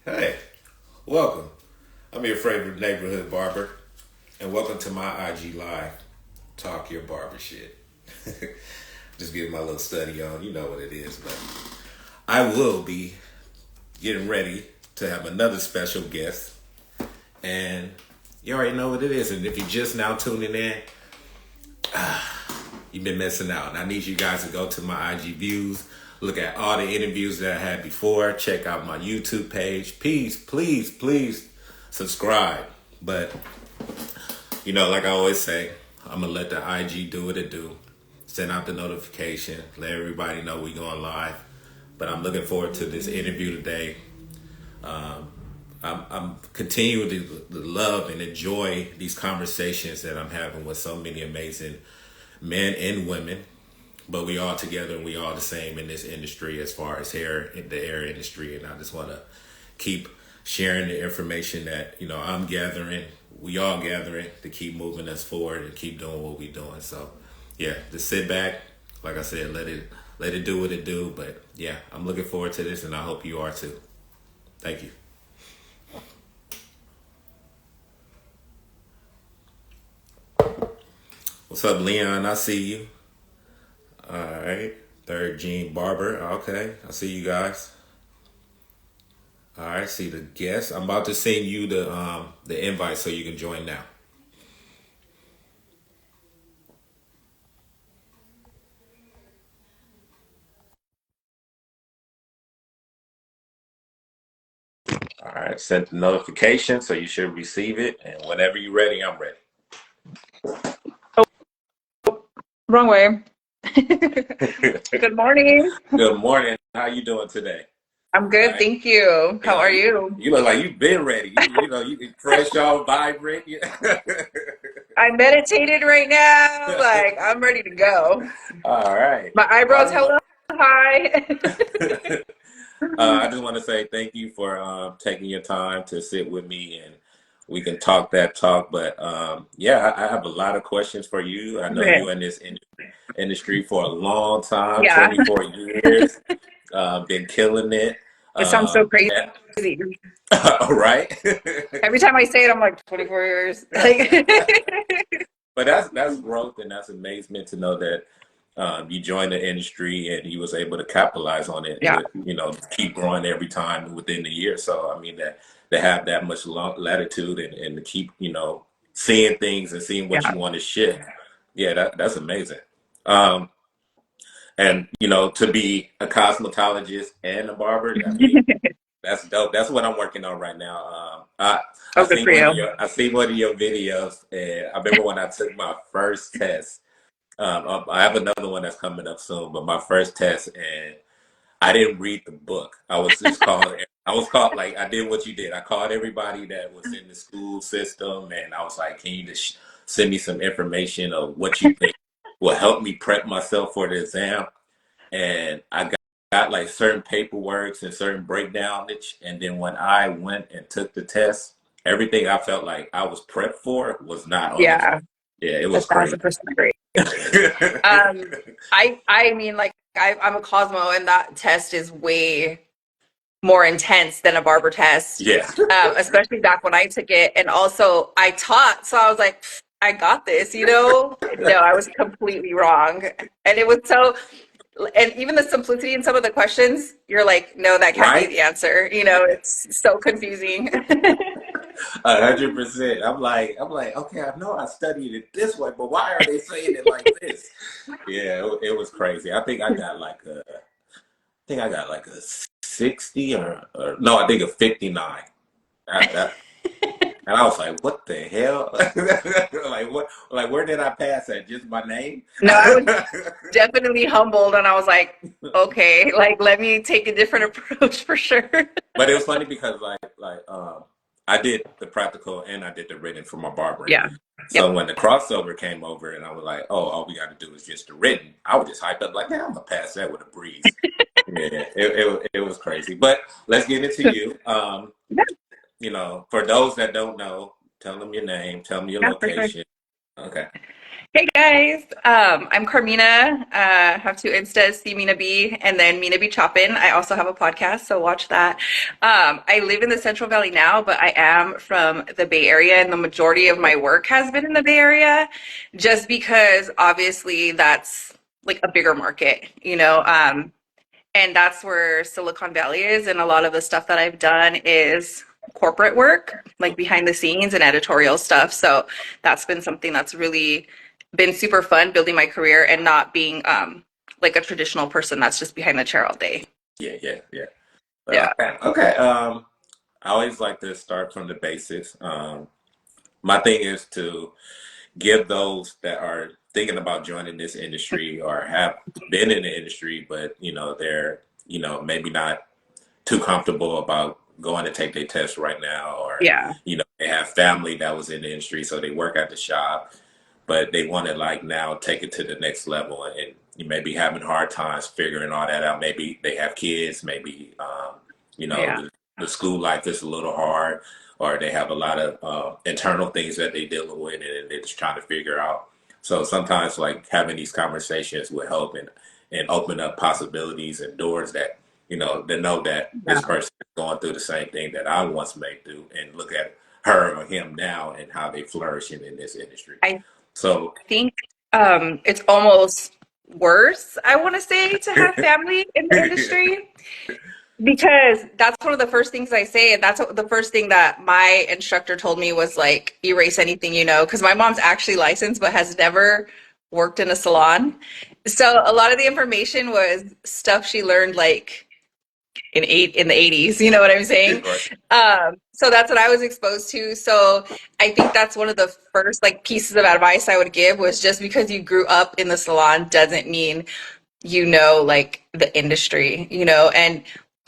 Hey, welcome. I'm your favorite neighborhood barber, and welcome to my IG Live. Talk your barber shit. Just getting my little study on. You know what it is, but I will be getting ready to have another special guest, and you already know what it is. And if you're just now tuning in, you've been missing out. And I need you guys to go to my IG views, look at all the interviews that I had before, check out my YouTube page. Please subscribe. But, like I always say, I'm going to let the IG do what it do. Send out the notification, let everybody know we going live. But I'm looking forward to this interview today. I'm continuing to love and enjoy these conversations that I'm having with so many amazing men and women, but we all together and we all the same in this industry as far as hair in the hair industry. And I just want to keep sharing the information that I'm gathering, we all gathering to keep moving us forward and keep doing what we're doing. So yeah, just sit back, like I said, let it do what it do. But yeah, I'm looking forward to this, and I hope you are too. Thank you. What's up, Leon? I see you. All right. Third Gene Barber. Okay. I see you guys. All right. See the guest. I'm about to send you the invite so you can join now. All right. Sent the notification so you should receive it. And whenever you're ready, I'm ready. Wrong way. Good morning. Good morning. How you doing today? I'm All good, right. thank you. How Yeah, are you you? you look like you've been ready. You fresh, all vibrant. I meditated right now. Like, I'm ready to go. All right. My Well, eyebrows hella high. I just want to say thank you for taking your time to sit with me, and we can talk that talk. But yeah, I have a lot of questions for you. I know Okay. you in this industry for a long time, Yeah, 24 years, been killing it. it sounds so crazy. And, right? Every time I say it, I'm like 24 years. Like, But that's growth and that's amazement to know that you joined the industry and you was able to capitalize on it yeah, with keep growing every time within the year. So I mean that to have that much latitude and to keep seeing things and seeing what yeah. you want to shift. Yeah, that's amazing. Um, and to be a cosmetologist and a barber, I mean that's dope. That's what I'm working on right now. I Oh, good seen for you. I seen one of your videos, and I remember when I took my first test. I have another one that's coming up soon, but my first test, and I didn't read the book. I was just calling. I was called like I did what you did. I called everybody that was in the school system, and I was like, "Can you just send me some information of what you think will help me prep myself for the exam?" And I got like certain paperwork and certain breakdownage, and then when I went and took the test, everything I felt like I was prepped for was not on the test. Yeah, Yeah, it a was crazy. thousand percent agree. I mean, like, I'm a Cosmo, and that test is way more intense than a barber test, Yeah. especially back when I took it. And also, I taught, so I was like, I got this, you know? No, I was completely wrong. And it was so, and even the simplicity in some of the questions, you're like, no, that can't be Right? the answer. You know, it's so confusing. 100%. I'm like, okay, I know I studied it this way, but why are they saying it like this? Yeah, it was crazy. I think I got like a 60 or no, I think a 59. That, and I was like, what the hell? Like what? Like where did I pass at? Just my name? No, I was definitely humbled, and I was like, okay, like, let me take a different approach for sure. But it was funny because I did the practical and I did the written for my barbering. Yeah. Yep. So when the crossover came over and I was like, oh, all we got to do is just the written, I was just hyped up like, man, I'm gonna pass that with a breeze. Yeah, it was crazy. But let's get into you. For those that don't know, tell them your name, tell them your Yeah, for sure. location. Okay. Hey guys, I'm Carmina. Have two Instas, see Mina B and then Mina B Choppin. I also have a podcast, so watch that. I live in the Central Valley now, but I am from the Bay Area, and the majority of my work has been in the Bay Area, just because obviously that's like a bigger market, you know. And that's where Silicon Valley is. And a lot of the stuff that I've done is corporate work, like behind the scenes and editorial stuff. So that's been something that's really been super fun building my career and not being like a traditional person that's just behind the chair all day. Yeah, yeah, yeah. Yeah. Okay, okay. I always like to start from the basics. My thing is to give those that are thinking about joining this industry or have been in the industry, but they're maybe not too comfortable about going to take their test right now, or Yeah. they have family that was in the industry, so they work at the shop, but they want to like now take it to the next level, and you may be having hard times figuring all that out. Maybe they have kids, maybe you know Yeah. the, the school life is a little hard, or they have a lot of internal things that they're dealing with, and they're just trying to figure out. So sometimes like having these conversations will help and open up possibilities and doors that they know that this Yeah. person is going through the same thing that I once made through, and look at her or him now and how they flourishing in this industry. I So think it's almost worse, I want to say, to have family in the industry. Because that's one of the first things I say, and that's the first thing that my instructor told me was like, erase anything you know. Because my mom's actually licensed, but has never worked in a salon. So a lot of the information was stuff she learned like in the 80s. You know what I'm saying? right. So that's what I was exposed to. So I think that's one of the first like pieces of advice I would give was just because you grew up in the salon doesn't mean like the industry, and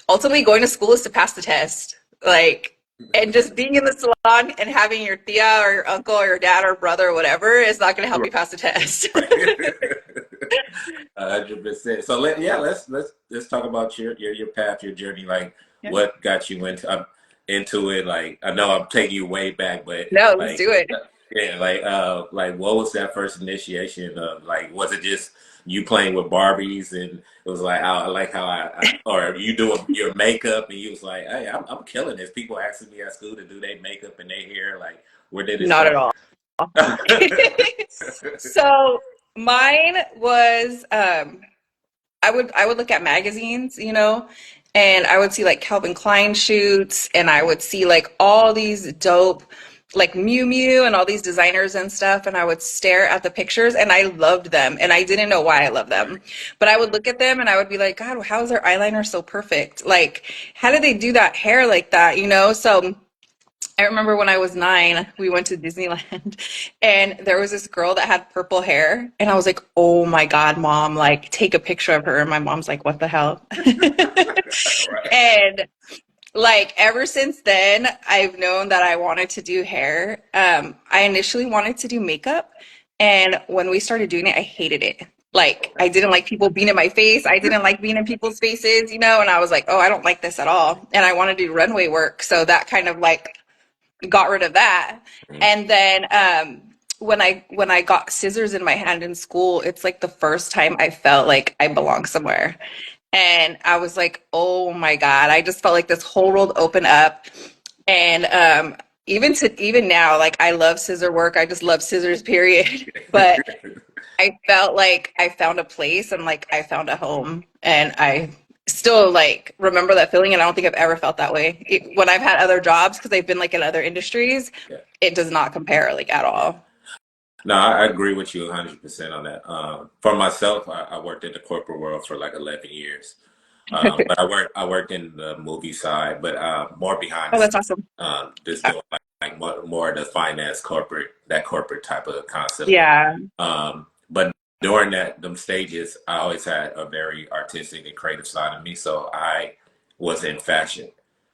ultimately going to school is to pass the test. Like, and just being in the salon and having your tia or your uncle or your dad or brother or whatever is not going to help you pass the test. 100%. So let's talk about your path, your journey. Like, Yeah. what got you into it? Like, I know I'm taking you way back, but No, let's like, do it. yeah, like what was that first initiation of? Like, was it just you playing with Barbies, and it was like I like how or you doing your makeup, and you was like, hey, I'm killing this. People asking me at school to do their makeup and their hair. Like, where did it Not at start? all. So mine was I would look at magazines, and I would see like Calvin Klein shoots, and I would see like all these dope like Miu Miu and all these designers and stuff, and I would stare at the pictures and I loved them and I didn't know why I loved them. But I would look at them and I would be like, God, how is their eyeliner so perfect? Like, how did they do that hair like that, So I remember when I was 9, we went to Disneyland and there was this girl that had purple hair. And I was like, oh my God, mom, like take a picture of her. And my mom's like, what the hell? Right. And like ever since then, I've known that I wanted to do hair. I initially wanted to do makeup. And when we started doing it, I hated it. Like, I didn't like people being in my face. I didn't like being in people's faces, And I was like, oh, I don't like this at all. And I want to do runway work. So that kind of like got rid of that. Mhm. And then when I got scissors in my hand in school, it's like the first time I felt like I belong somewhere. And I was like, oh my God, I just felt like this whole world opened up. And even now, like I love scissor work. I just love scissors, period. But I felt like I found a place and like I found a home. And I still like remember that feeling. And I don't think I've ever felt that way. When I've had other jobs, because I've been like in other industries, Yeah. it does not compare like at Yeah. all. No, I agree with you 100% on that. For myself, I worked in the corporate world for like 11 years. But I worked in the movie side, but more behind the Oh, scenes, that's awesome. just doing like more of the finance corporate type of concept. Yeah, But during them stages, I always had a very artistic and creative side of me. So I was in fashion.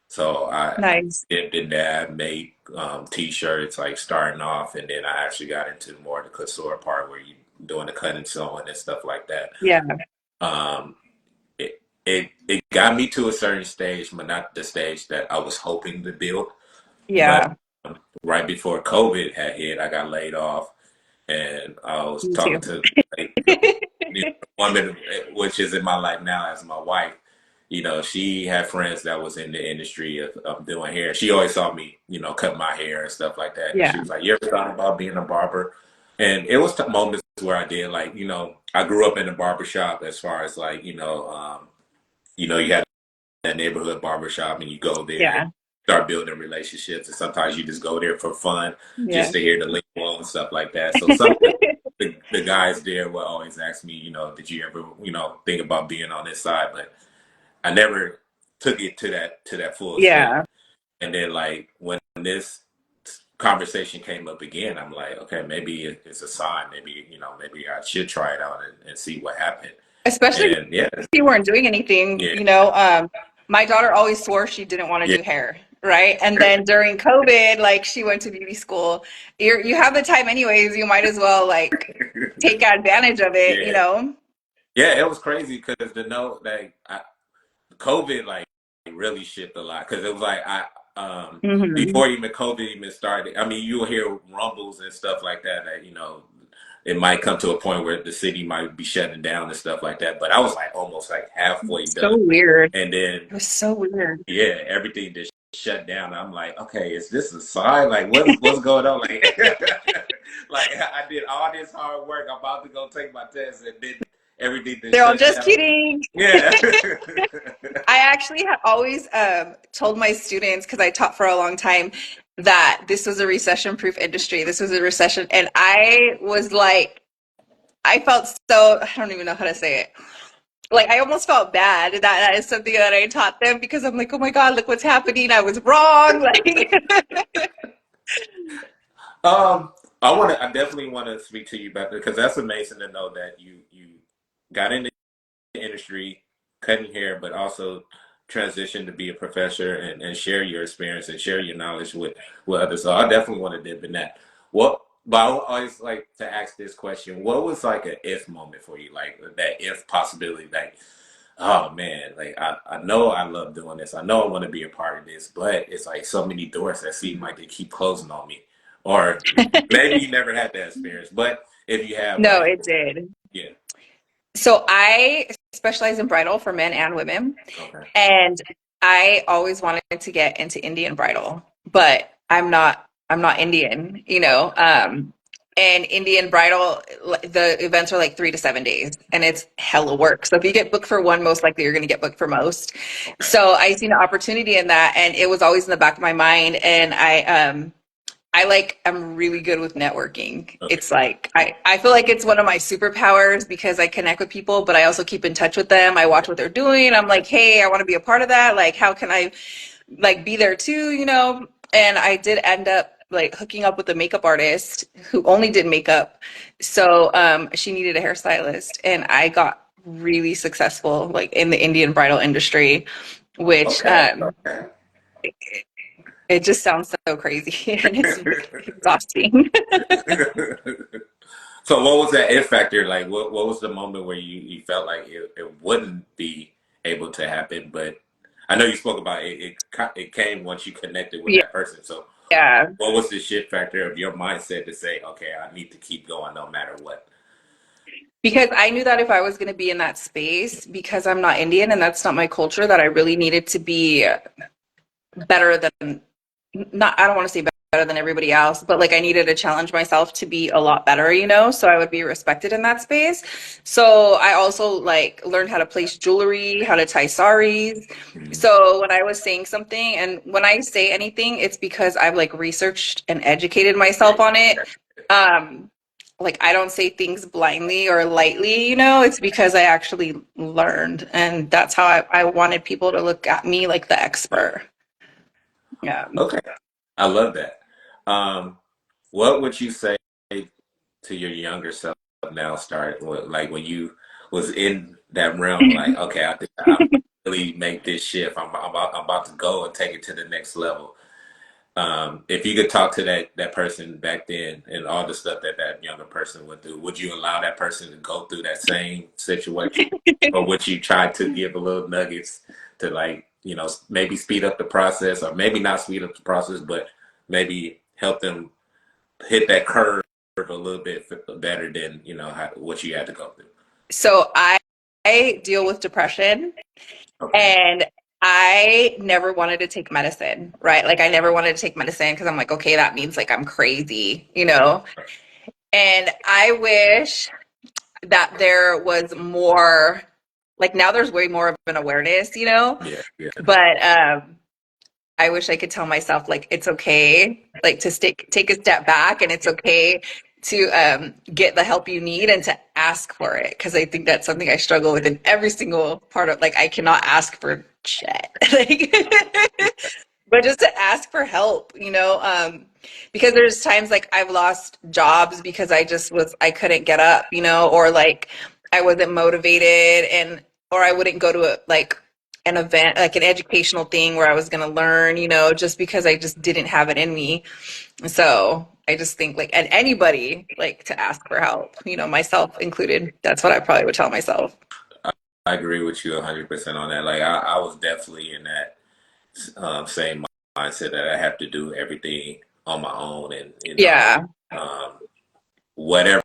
So I nice. did that, made t-shirts like starting off, and then I actually got into more of the couture part where you doing the cutting, sewing, and stuff like that. Yeah, Um, it got me to a certain stage, but not the stage that I was hoping to build. But yeah, right before COVID had hit, I got laid off, and I was Me talking too. to like the woman, which is in my life now as my wife. She had friends that was in the industry of doing hair. She always saw me, cut my hair and stuff like that. And Yeah. she was like, "You ever thought about being a barber?" And it was moments where I did, like, I grew up in a barber shop as far as like, you had that neighborhood barbershop and you go there and Yeah. start building relationships. And sometimes you just go there for fun, Yeah. just to hear the lingo and stuff like that. So some of the guys there will always ask me, did you ever, think about being on this side? But I never took it to that full extent. Yeah. And then like when this conversation came up again, I'm like, okay, maybe it's a sign. Maybe I should try it out and see what happened. Especially And yeah, if you weren't doing anything, yeah, my daughter always swore she didn't want to yeah, do hair, right? And then during COVID, like she went to beauty school. You have the time anyways, you might as well like take advantage of it, you yeah. know? Yeah, it was crazy because COVID like really shifted a lot because it was like Hmm. before even COVID even started. I mean, you'll hear rumbles and stuff like that it might come to a point where the city might be shutting down and stuff like that. But I was like almost like halfway So done, weird. and then It was so weird. yeah, everything just shut down. I'm like, okay, is this a sign? Like, what's going on? Like, like I did all this hard work. I'm about to go take my test, and then everything just They're all shut just down. kidding. Yeah. I actually have always told my students, because I taught for a long time, that this was a recession-proof industry. This was a recession. And I was like, I felt so, I don't even know how to say it. Like, I almost felt bad that that is something that I taught them because I'm like, oh my God, look what's happening. I was wrong. Like, Um, I definitely want to speak to you about that because that's amazing to know that you got into the industry, cutting hair, but also transitioned to be a professor and share your experience and share your knowledge with others. So I definitely want to dip in that. But I always like to ask this question: what was like an if moment for you, like that if possibility, like oh man, like I know I love doing this. I know I want to be a part of this, but it's like so many doors that seem like they keep closing on me. Or maybe you never had that experience, but if you have, no, like, it did. yeah, So I specialize in bridal for men and women. okay, And I always wanted to get into Indian bridal, but I'm not Indian, you know. And Indian bridal, the events are like 3 to 7 days, and it's hella work. So if you get booked for one, most likely you're going to get booked for most. okay, So I seen an opportunity in that, and it was always in the back of my mind. And I'm really good with networking. okay, It's like I feel like it's one of my superpowers because I connect with people, but I also keep in touch with them. I watch what they're doing. I'm like, hey, I want to be a part of that. Like, how can I like be there too, you know? And I did end up like hooking up with a makeup artist who only did makeup. So she needed a hairstylist and I got really successful like in the Indian bridal industry, which okay, okay. it just sounds so crazy and it's exhausting. So what was that if factor? Like what was the moment where you felt like it wouldn't be able to happen? But I know you spoke about it came once you connected with that person. So Yeah, what was the shift factor of your mindset to say, okay, I need to keep going no matter what? because I knew that if I was going to be in that space, because I'm not Indian and that's not my culture, that I really needed to be better than, not, I don't want to say better than everybody else, but like I needed to challenge myself to be a lot better, you know, so I would be respected in that space. So I also like learned how to place jewelry, how to tie saris. Mhm. So when I was saying something, and when I say anything, it's because I've like researched and educated myself on it. Um, like I don't say things blindly or lightly, you know, it's because I actually learned. And that's how I wanted people to look at me like the expert. Yeah. Okay, I love that. Um, what would you say to your younger self now, like when you was in that realm, like, okay, I think I'm really make this shift. I'm about to go and take it to the next level. If you could talk to that person back then and all the stuff that younger person went through, would you allow that person to go through that same situation, or would you try to give a little nuggets to, like, maybe speed up the process, or maybe not speed up the process, but maybe help them hit that curve a little bit better than what you had to go through. So I deal with depression, Okay. and I never wanted to take medicine, right? Like I never wanted to take medicine because I'm like, okay, that means like I'm crazy, you know? And I wish that there was more, like now there's way more of an awareness, you know? Yeah, yeah, But I wish I could tell myself like it's okay, like to take a step back, and it's okay to get the help you need and to ask for it. Because I think that's something I struggle with in every single part of, like I cannot ask for shit, like, but just to ask for help, you know, because there's times like I've lost jobs because I couldn't get up, you know, or like I wasn't motivated, and or I wouldn't go to like an event, like an educational thing where I was going to learn, you know, just because I just didn't have it in me. So I just think like, and anybody like to ask for help, you know, myself included. That's what I probably would tell myself. I agree with you 100% on that. Like I was definitely in that same mindset that I have to do everything on my own, and Yeah. um, whatever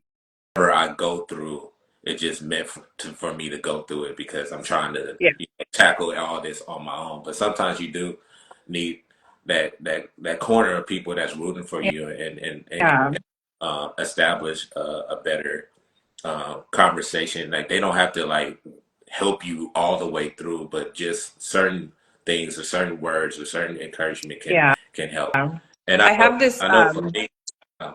I go through, it just meant for me to go through it because I'm trying to Yeah. tackle all this on my own. But sometimes you do need that corner of people that's rooting for you and Yeah. establish a better conversation. Like they don't have to like help you all the way through, but just certain things or certain words or certain encouragement Yeah. can help. And I have this, I know for me, uh,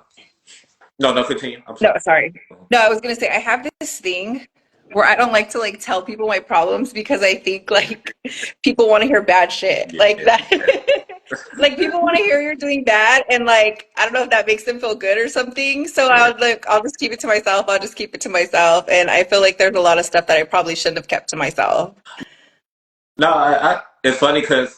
no, no, continue. I'm no, sorry. sorry. No, I was gonna say I have this thing where I don't like to like tell people my problems because I think like people want to hear bad shit Yeah, like that. yeah. Like people want to hear you're doing bad, and like I don't know if that makes them feel good or something. So Yeah. I'll just keep it to myself. I'll just keep it to myself, and I feel like there's a lot of stuff that I probably shouldn't have kept to myself. No, it's funny because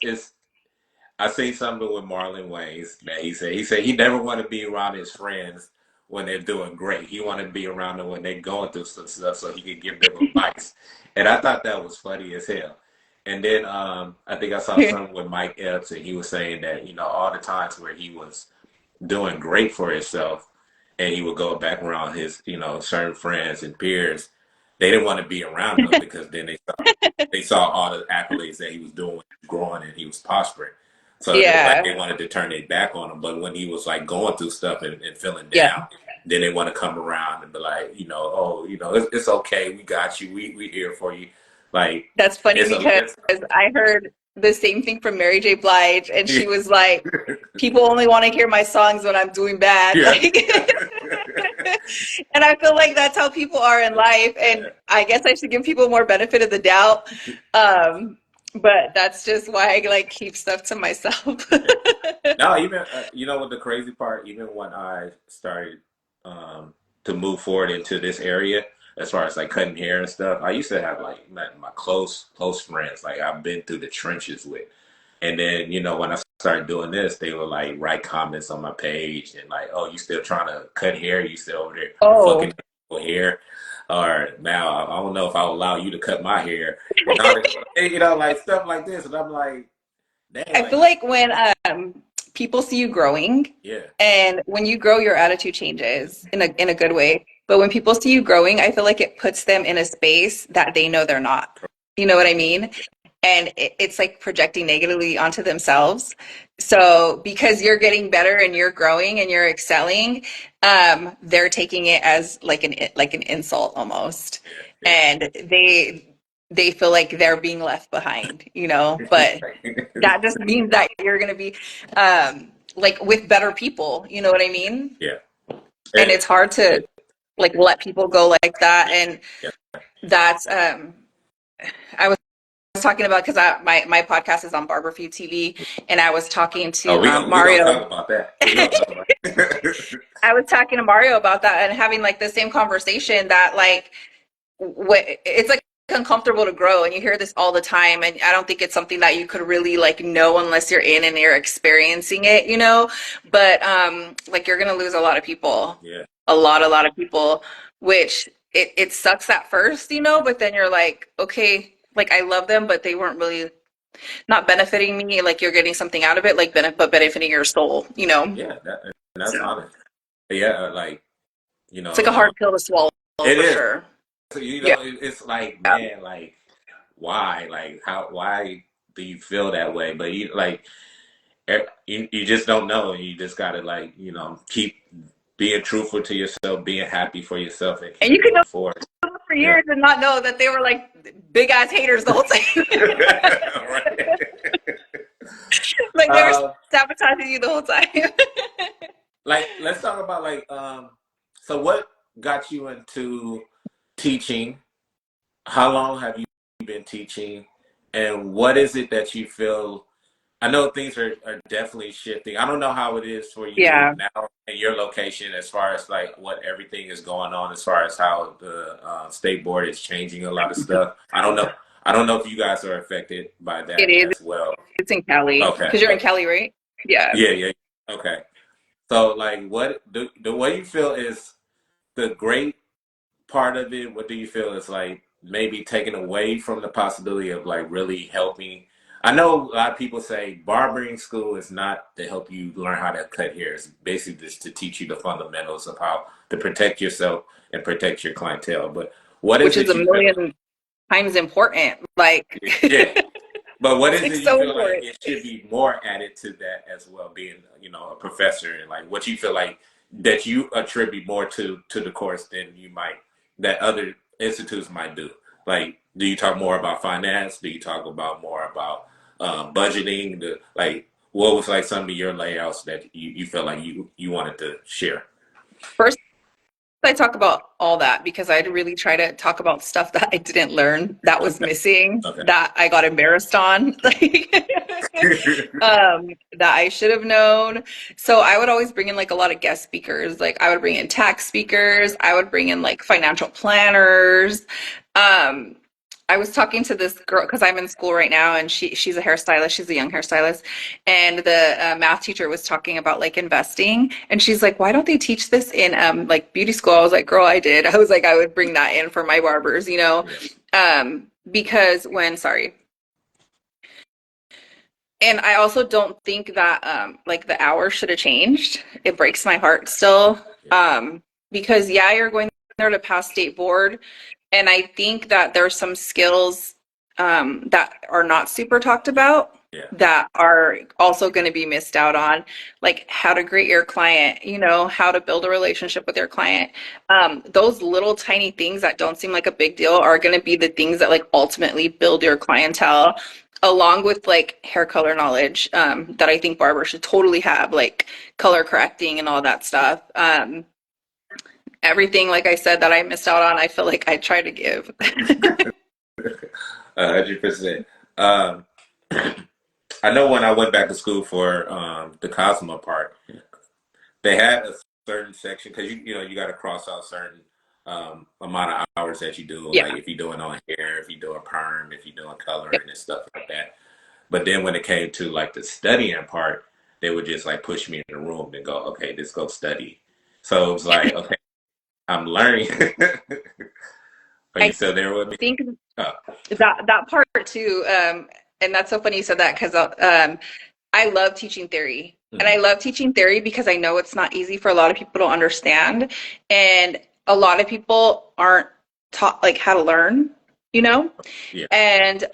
I seen something with Marlon Wayans that he said he never want to be around his friends when they're doing great. He want to be around them when they're going through some stuff so he could give them advice. And I thought that was funny as hell. And then I think I saw something with Mike Epps, and he was saying that all the times where he was doing great for himself, and he would go back around his certain friends and peers, they didn't want to be around him because then they saw all the accolades that he was doing, growing, and he was prospering. So it was like Yeah, they wanted to turn their back on him. But when he was like going through stuff and feeling yeah. down, then they want to come around and be like, oh, it's okay, we got you, we here for you. Like That's funny it's a because it's I heard the same thing from Mary J. Blige, and yeah, she was like, "People only want to hear my songs when I'm doing bad." yeah. Like, and I feel like that's how people are in life. And I guess I should give people more benefit of the doubt. Um, but that's just why I like keep stuff to myself. No, even what the crazy part, even when I started to move forward into this area, as far as like cutting hair and stuff, I used to have like my close friends, like I've been through the trenches with. And then, when I started doing this, they would like write comments on my page and like, oh, you still trying to cut hair? You still over there fucking Oh, with hair? Or now I don't know if I'll allow you to cut my hair. And all this, like stuff like this. And I'm like, dang, I feel like, like when people see you growing, yeah, and when you grow, your attitude changes in a good way. But when people see you growing, I feel like it puts them in a space that they know they're not. You know what I mean? And it's like projecting negatively onto themselves. So because you're getting better and you're growing and you're excelling, they're taking it as like an insult almost, yeah, and they feel like they're being left behind. You know, but yeah. that just means that you're going to be like with better people, you know what I mean? Yeah. And It, it's hard to it, like let people go like that. And yeah. that's I was talking about, because my podcast is on Barber Feud TV, and I was talking to Oh, we gonna Mario. talk about that. We gonna talk about it. I was talking to Mario about that and having like the same conversation that like it's like uncomfortable to grow, and you hear this all the time, and I don't think it's something that you could really like know unless you're in and you're experiencing it, you know. But like you're gonna lose a lot of people, Yeah. a lot of people, which it sucks at first, you know, but then you're like, okay, like I love them, but they weren't really not benefiting me. Like you're getting something out of it, like but benefiting your soul, you know. Yeah, and that's So honest. Yeah, like you It's like know, a hard pill to swallow it for is. sure. So, you Yeah. know, it's like, man, like, why? Like, why do you feel that way? But you like, you just don't know, and you just gotta like, you know, keep being truthful to yourself, being happy for yourself, and And you keep can know moving forward. for Yeah. years and not know that they were like big ass haters the whole time. Right. Like they were Um, sabotaging you the whole time. like, let's talk about like, so what got you into teaching? How long have you been teaching? And what is it that you feel? I know things are definitely shifting. I don't know how it is for you Yeah, now in your location as far as like what everything is going on as far as how the state board is changing a lot of stuff. I don't know. I don't know if you guys are affected by it that is. as well. It's in Cali Okay. because you're in Cali, right? Yeah. Yeah, yeah. Okay. So like what the way you feel is the great part of it, what do you feel is like maybe taken away from the possibility of like really helping? I know a lot of people say barbering school is not to help you learn how to cut hair. It's basically just to teach you the fundamentals of how to protect yourself and protect your clientele. But what Which is is it a you feel? million times important. Like, Yeah. But what it's is like it you so feel like important. it should be more added to that as well, being, you know, a professor, and like what you feel like that you attribute more to the course than you might that other institutes might do? Like, do you talk more about finance? Do you talk about more about budgeting? Like, what was like some of your layouts that you felt like you wanted to share? First, I talk about all that because I really try to talk about stuff that I didn't learn that was missing, Okay. that I got embarrassed on, like that I should have known. So I would always bring in like a lot of guest speakers. Like I would bring in tax speakers, I would bring in like financial planners. Um, I was talking to this girl because I'm in school right now, and she's a hairstylist. She's a young hairstylist, and the math teacher was talking about like investing, and she's like, "Why don't they teach this in like beauty school?" I was like, "Girl, I did." I was like, "I would bring that in for my barbers, you know." Yeah. Because when sorry, and I also don't think that like the hours should have changed. It breaks my heart still. Yeah. Um, because yeah, you're going there to pass state board, and I think that there's some skills that are not super talked about Yeah. that are also going to be missed out on, like how to greet your client, you know, how to build a relationship with your client. Those little tiny things that don't seem like a big deal are going to be the things that like ultimately build your clientele, along with like hair color knowledge that I think barbers should totally have, like color correcting and all that stuff. Everything, like I said, that I missed out on, I feel like I try to give. 100%. Um, I know when I went back to school for the Cosmo part, they had a certain section because you know you got to cross out certain amount of hours that you do, Yeah. like if you're doing on hair, if you're doing perm, if you're doing coloring and stuff like that. But then when it came to like the studying part, they would just like push me in the room and go, "Okay, just go study." So it was like, "Okay, I'm learning." Are you I still there with me? think Oh, that part too, and that's so funny you said that because I love teaching theory. And I mhm. love teaching theory because I know it's not easy for a lot of people to understand. And a lot of people aren't taught like how to learn, you know? Yeah, And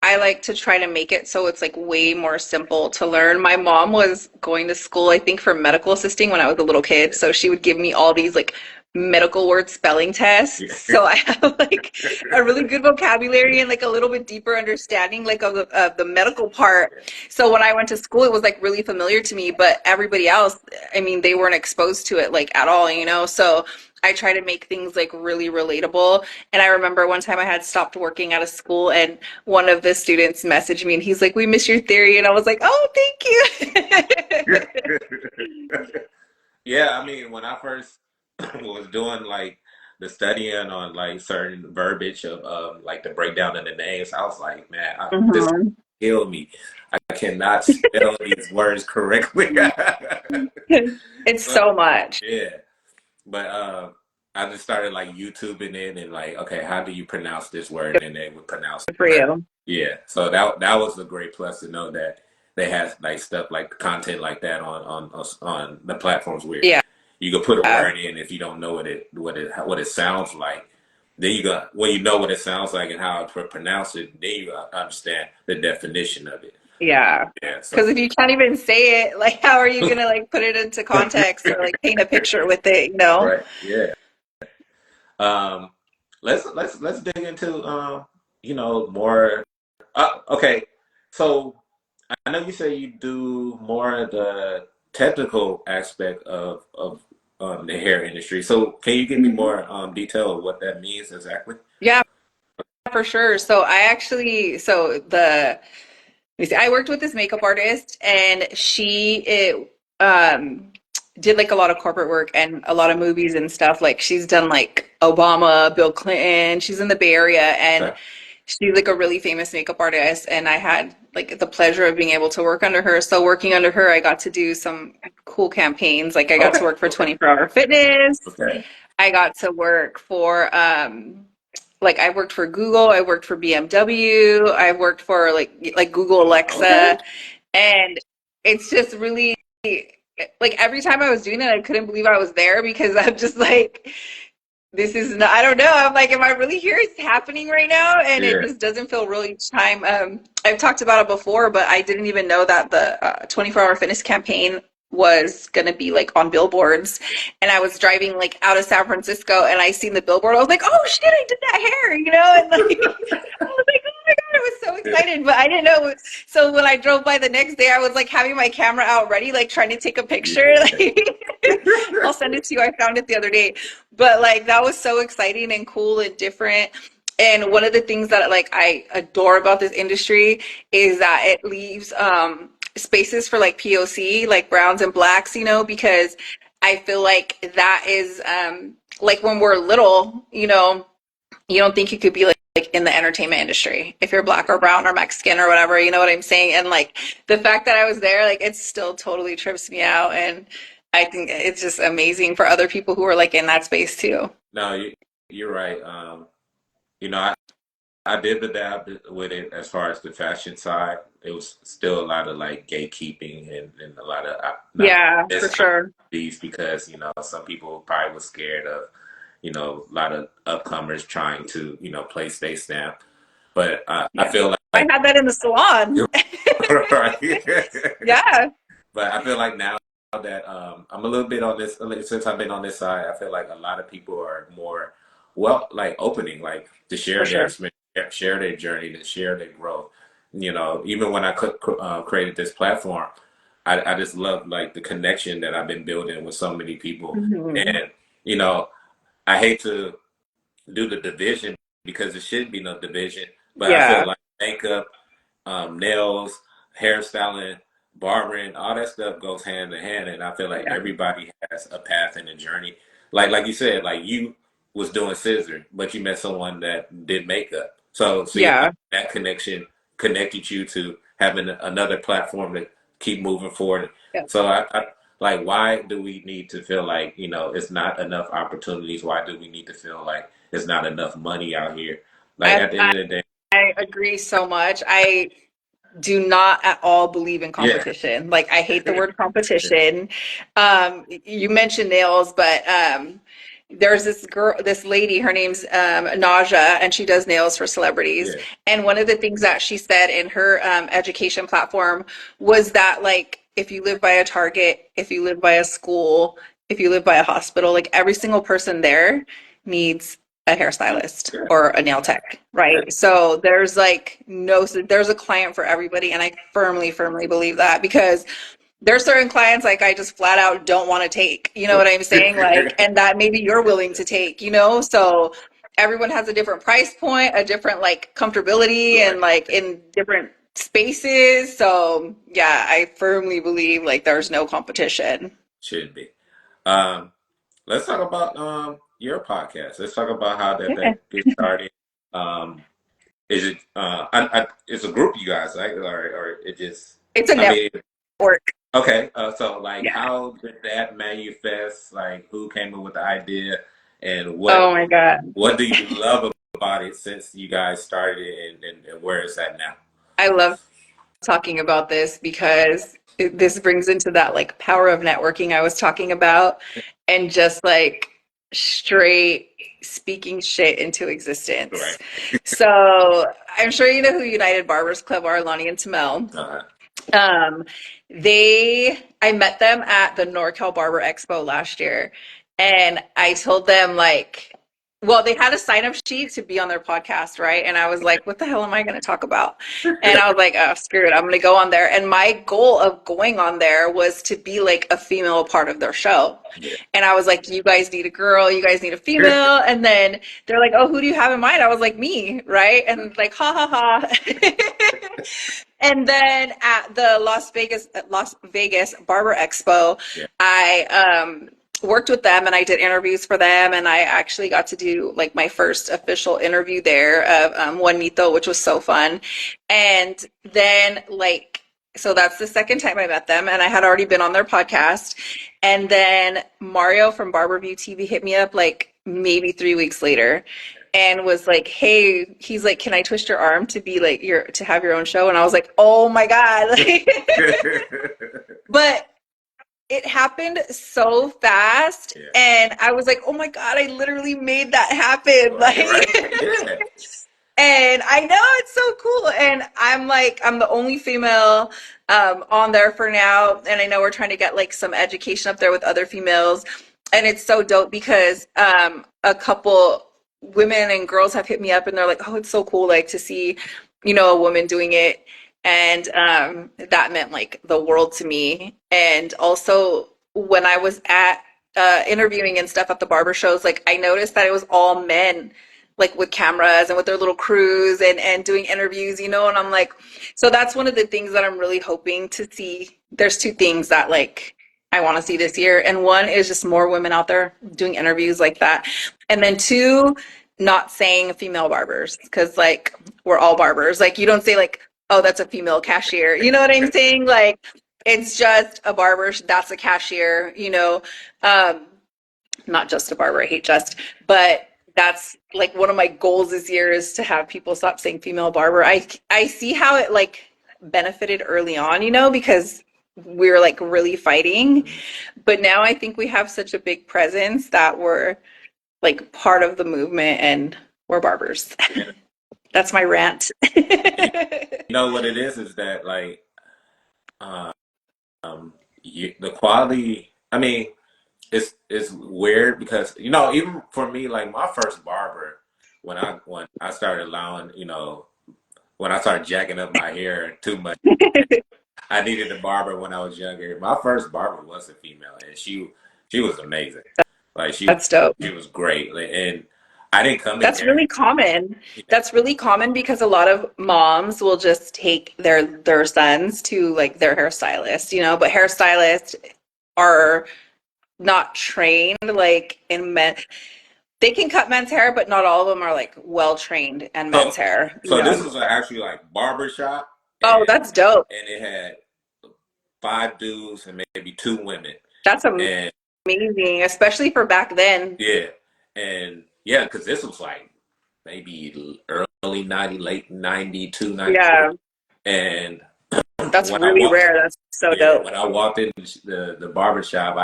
I like to try to make it so it's like way more simple to learn. My mom was going to school, I think, for medical assisting when I was a little kid. So she would give me all these like medical word spelling tests. yeah, So I have like a really good vocabulary and like a little bit deeper understanding like of the medical part. So when I went to school, it was like really familiar to me, but everybody else, I mean, they weren't exposed to it like at all, you know? So I try to make things like really relatable. And I remember one time I had stopped working at a school, and one of the students messaged me and he's like, "We miss your theory." And I was like, "Oh, thank yeah. you." Yeah, I mean, when I first was doing like the studying on like certain verbiage of like the breakdown of the names, I was like, man, this Mhm. kill me. I cannot spell these words correctly. It's But so much yeah, but I just started like YouTubing it and like, okay, how do you pronounce this word? And they would pronounce for it. you. Yeah, so that was a great plus to know that they had like stuff like content like that on the platforms where Yeah. You can put a Yeah. word in if you don't know what it sounds like. Then you got when you know what it sounds like and how to pronounce it, then you understand the definition of it. Yeah. Yeah. So Because if you can't even say it, like, how are you gonna like put it into context or like paint a picture with it, you know? right. Yeah. Um, let's dig into more. Okay, so I know you say you do more of the technical aspect of the hair industry. So can you give me Mhm. more detail of what that means exactly? Yeah, for sure. So I actually, so the let me see, I worked with this makeup artist, and um did like a lot of corporate work and a lot of movies and stuff. Like she's done like Obama, Bill Clinton. She's in the Bay Area, and Okay. she's like a really famous makeup artist. And I had like the pleasure of being able to work under her. So working under her, I got to do some cool campaigns. Like I got to Okay. work for Okay. 24 Hour Fitness. Okay. I got to work for like I worked for Google, I worked for BMW, I worked for like Google Okay. Alexa, and it's just really like every time I was doing it, I couldn't believe I was there because I'm just like this is not, I don't know. I'm like, am I really here? It's happening right now. And it Yeah. just doesn't feel real each time. I've talked about it before, but I didn't even know that the 24-hour fitness campaign was going to be like on billboards. And I was driving like out of San Francisco and I seen the billboard. I was like, oh shit, I did that hair, you know? And like, I was like, oh my God, I was so Yeah. excited, but I didn't know. So when I drove by the next day, I was like having my camera out ready, like trying to take a picture. Yeah. Like, I'll send it to you. I found it the other day, but like that was so exciting and cool and different. And one of the things that like I adore about this industry is that it leaves spaces for like POC, like browns and blacks, you know, because I feel like that is like when we're little, you know, you don't think you could be like in the entertainment industry if you're black or brown or Mexican or whatever, you know what I'm saying? And like the fact that I was there, like it still totally trips me out. And I think it's just amazing for other people who are like in that space too. No, you're right. You know, I did adapt with it as far as the fashion side. It was still a lot of like gatekeeping and a lot of not Yeah, for missed sure. opportunities because some people probably were scared of a lot of upcomers trying to place their stamp. But I Yeah. feel I like had that in the salon. you're right. Yeah, But I feel like now that I'm a little bit on this, since I've been on this side, I feel like a lot of people are more, well, like opening, like to for share their sure. experience, share their journey, to share their growth. Even when I created this platform, I just love like the connection that I've been building with so many people. Mhm. And, you know, I hate to do the division because it shouldn't be no division, but I feel Yeah, like makeup, nails, hairstyling, barbering, all that stuff goes hand in hand, and I feel like yeah, everybody has a path and a journey. Like you said, like you was doing scissor, but you met someone that did makeup. So see how yeah. that connection connected you to having another platform to keep moving forward. Yeah. So I like, why do we need to feel like it's not enough opportunities? Why do we need to feel like it's not enough money out here? Like I, at the end I of the day, I agree so much. I do not at all believe in yeah. competition. Like I hate the word competition. You mentioned nails, but there's this girl, this lady, her name's Naja, and she does nails for celebrities. Yeah, And one of the things that she said in her education platform was that like if you live by a Target, if you live by a school, if you live by a hospital, like every single person there needs a hairstylist yeah, or a nail tech, yeah, right? So there's like no, there's a client for everybody. And I firmly, firmly believe that because there's certain clients like I just flat out don't want to take, you know what I'm saying? Like, and that maybe you're willing to take, you know? So everyone has a different price point, a different like comfortability right. and like in different spaces. So yeah, I firmly believe like there's no competition. Should be. Um, let's talk about your podcast. Let's talk about how Yeah. that get started. Um, is it it's a group you guys, right? Or it just It's a I mean, network. okay. So like, Yeah. how did that manifest? Like, who came up with the idea, and Oh my God. what do you love about it since you guys started it, and where is that now? I love talking about this because this brings into that like power of networking I was talking about, and just like straight speaking shit into existence. Right. So I'm sure you know who United Barbers Club are, Lonnie and Tamel. Uh, Um, I met them at the NorCal Barber Expo last year, and I told them like, well, they had a sign up sheet to be on their podcast, right? And I was like, what the hell am I going to talk about? And I was like, oh, screw it, I'm going to go on there. And my goal of going on there was to be like a female part of their show. yeah. And I was like, you guys need a girl, you guys need a female. And then they're like, oh, who do you have in mind? I was like, me, right? And like, ha ha ha. And then at the Las Vegas Barber Expo, Yeah. I worked with them and I did interviews for them, and I actually got to do like my first official interview there of Juanito, which was so fun. And then like so that's the second time I met them, and I had already been on their podcast. And then Mario from Barberview TV hit me up like maybe 3 weeks later and was like, "Hey," he's like, "Can I twist your arm to be like your to have your own show?" And I was like, "Oh my God." But it happened so fast, Yeah. and I was like, "Oh my God, I literally made that happen." Right. Right. Like Yeah. and I know it's so cool. And I'm like, I'm the only female on there for now. And I know we're trying to get like some education up there with other females. And it's so dope because a couple women and girls have hit me up and they're like, oh, it's so cool, like to see, a woman doing it. And that meant like the world to me. And also, when I was at interviewing and stuff at the barber shows, like I noticed that it was all men like with cameras and with their little crews and doing interviews, and I'm like, so that's one of the things that I'm really hoping to see. There's two things that like I want to see this year. And one is just more women out there doing interviews like that. And then two, not saying female barbers, because like we're all barbers. Like you don't say like, oh, that's a female cashier. You know what I'm saying? Like it's just a barber, that's a cashier, Um, not just a barber, I hate just, but that's like one of my goals this year is to have people stop saying female barber. I see how it like benefited early on, because we were like really fighting, Mhm. but now I think we have such a big presence that we're like part of the movement and we're barbers. Yeah. That's my rant. And you know what it is that like um the quality. I mean, it's weird because even for me, like my first barber, when I started allowing, when I started jacking up my hair too much, I needed a barber when I was younger. My first barber was a female, and she was amazing. Like That's dope. she was great, like, and I didn't come in That's there. really common. Yeah. That's really common because a lot of moms will just take their sons to like their hairstylist, but hairstylists are not trained like in men. They can cut men's hair, but not all of them are like well trained in men's So hair. so this was actually like barber shop, Oh, that's dope. and it had five dudes and maybe two women, That's and amazing, especially for back then. yeah, and yeah, because this was like maybe early 90, late 92, 93. Yeah, And that's when I really walked, rare. That's so yeah, dope. when I walked in the barber shop,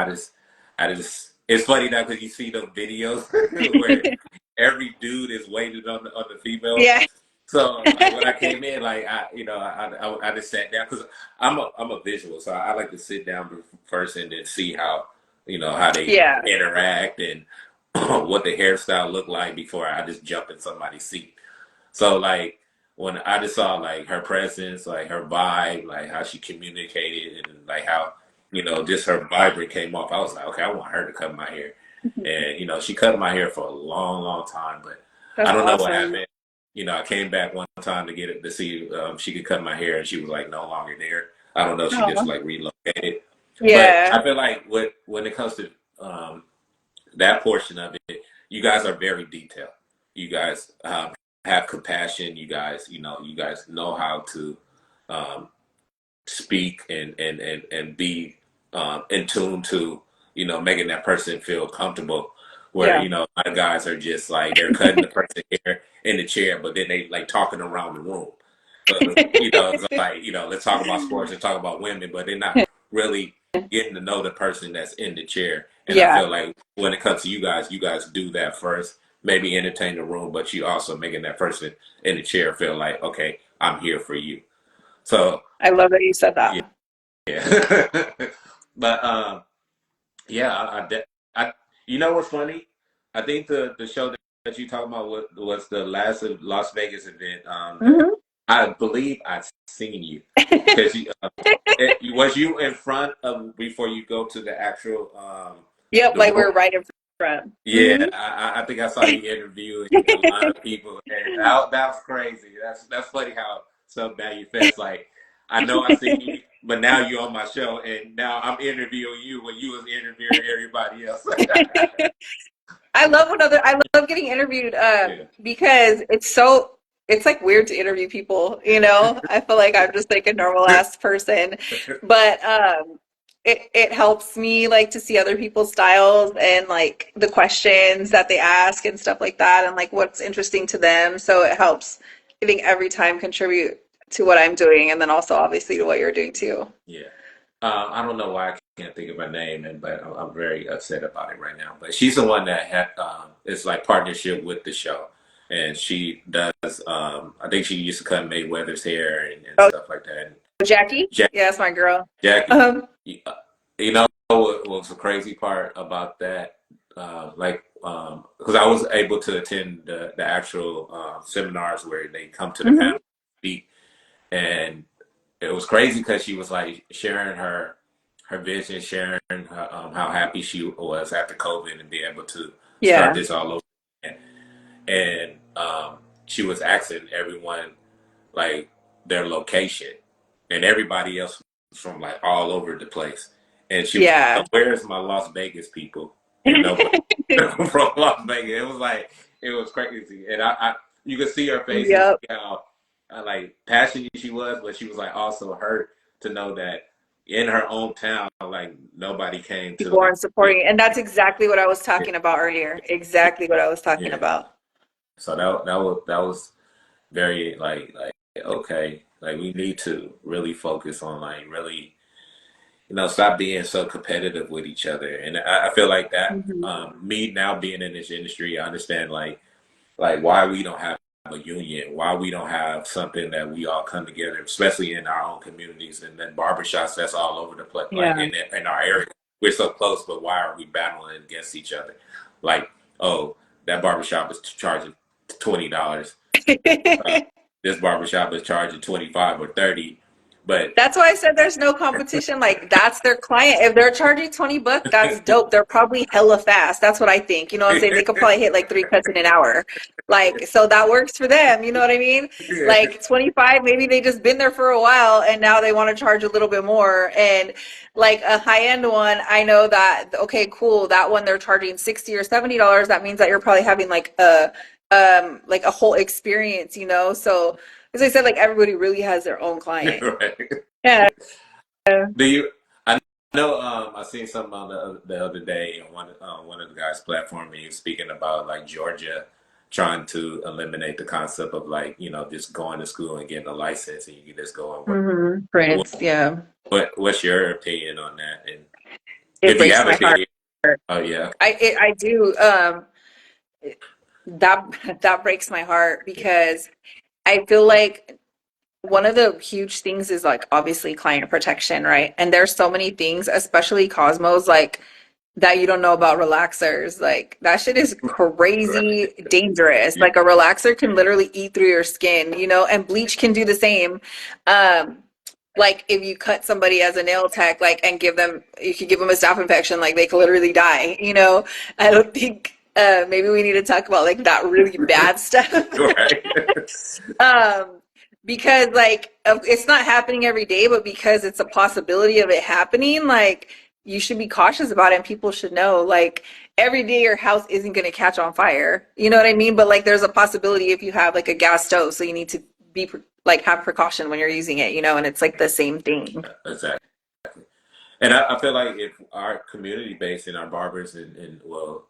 it's funny now because you see those videos where every dude is waiting on the females. Yeah. So like when I came in, like I just sat down because I'm a visual, so I like to sit down first and then see how they Yeah. interact and what the hairstyle look like before I just jump in somebody's seat. So like when I just saw like her presence, like her vibe, like how she communicated, and like how just her vibrant came off. I was like, okay, I want her to cut my hair, and she cut my hair for a long, long time, but I That's don't know what awesome. happened. I came back one time to get it to see she could cut my hair, and she was like no longer there. I don't know if she just Oh, like relocated, but yeah. I feel like when it comes to that portion of it, you guys are very detailed. You guys have compassion. You guys know how to um, speak and be in tune to making that person feel comfortable. Where Yeah. my guys are just like they're cutting the person hair in the chair, but then they like talking around the room. It's like, let's talk about sports and talk about women, but they're not really getting to know the person that's in the chair. And I Yeah, feel like when it comes to you guys do that first, maybe entertain the room, but you also making that person in the chair feel like, okay, I'm here for you. So I love that you said yeah, that. yeah. But yeah, I you know what's funny? I think the show that you talking about was the last Las Vegas event. Hmm. I believe I've seen you because was you in front of before you go to the actual Yep, the like we're room? right in front. Yeah, I think I saw you interviewing a lot of people, and that was crazy. That's funny how some manifests. Like I know I see you, but now you're on my show, and now I'm interviewing you when you was interviewing everybody else. I love getting interviewed Yeah. because it's like weird to interview people, you know? I feel like I'm just like a normal ass person. But it helps me like to see other people's styles and like the questions that they ask and stuff like that and like what's interesting to them. So it helps, I think, every time contribute to what I'm doing and then also obviously to what you're doing too. Yeah. I don't know why I can't think of her name, but I'm very upset about it right now. But she's the one that is like partnership with the show, and she does. I think she used to cut Mayweather's hair and Oh, stuff like that. And Jackie? Yeah, that's my girl. Jackie, Um, you know what was the crazy part about that? Because I was able to attend the actual seminars where they come to the panel mhm. and speak, and it was crazy because she was like sharing her vision, sharing how happy she was after COVID and being able to start Yeah. this all over again. And she was asking everyone like their location, and everybody else was from like all over the place. And she was Yeah. like, "Where's my Las Vegas people?" And nobody from Las Vegas. It was crazy, and I you could see her face and Yep. see how like passionate she was, but she was like also hurt to know that in her own town, like nobody came to People like aren't supporting it. And that's exactly what I was talking about earlier. Exactly what I was talking yeah. about. So that was very like okay, like we need to really focus on like really stop being so competitive with each other. And I feel like that Hmm. me now being in this industry, I understand like why we don't have a union, why we don't have something that we all come together, especially in our own communities and then barbershops that's all over the place, like Yeah. in our area. We're so close, but why are we battling against each other? Like, oh, that barbershop is charging $20. Uh, this barbershop is charging 25 or 30, but That's why I said there's no competition. Like that's their client. If they're charging 20 bucks, that's dope. They're probably hella fast. That's what I think. You know what I'm saying? They could probably hit like 3 cuts in an hour. Like, so that works for them. You know what I mean? Like 25, maybe they just been there for a while and now they want to charge a little bit more. And like a high end one, I know that, okay, cool. That one they're charging 60 or $70. That means that you're probably having like a whole experience, you know? So as I said, like everybody really has their own client. right. Yeah. Do you? I know. I seen something on the other day on one of the guys' platform. He was speaking about like Georgia trying to eliminate the concept of like just going to school and getting a license and you can just go and work. Mm-hmm. What, Prince, yeah. what's your opinion on that? And It if you breaks have an my heart. opinion, oh yeah, I do. That breaks my heart yeah, because I feel like one of the huge things is like obviously client protection, right? And there's so many things, especially Cosmos, like that you don't know about relaxers. Like that shit is right. crazy dangerous. Yeah, Like a relaxer can literally eat through your skin, you know, and bleach can do the same. Um, like if you cut somebody as a nail tech, like and you could give them a staph infection, like they could literally die, you know? I don't think maybe we need to talk about like that really bad stuff. right. um because like it's not happening every day, but because it's a possibility of it happening, like you should be cautious about it and people should know like every day your house isn't going to catch on fire, you know what I mean? But like there's a possibility if you have like a gas stove, so you need to be like have precaution when you're using it, you know, and it's like the same thing. Exactly. And I feel like if our community base and our barbers and well,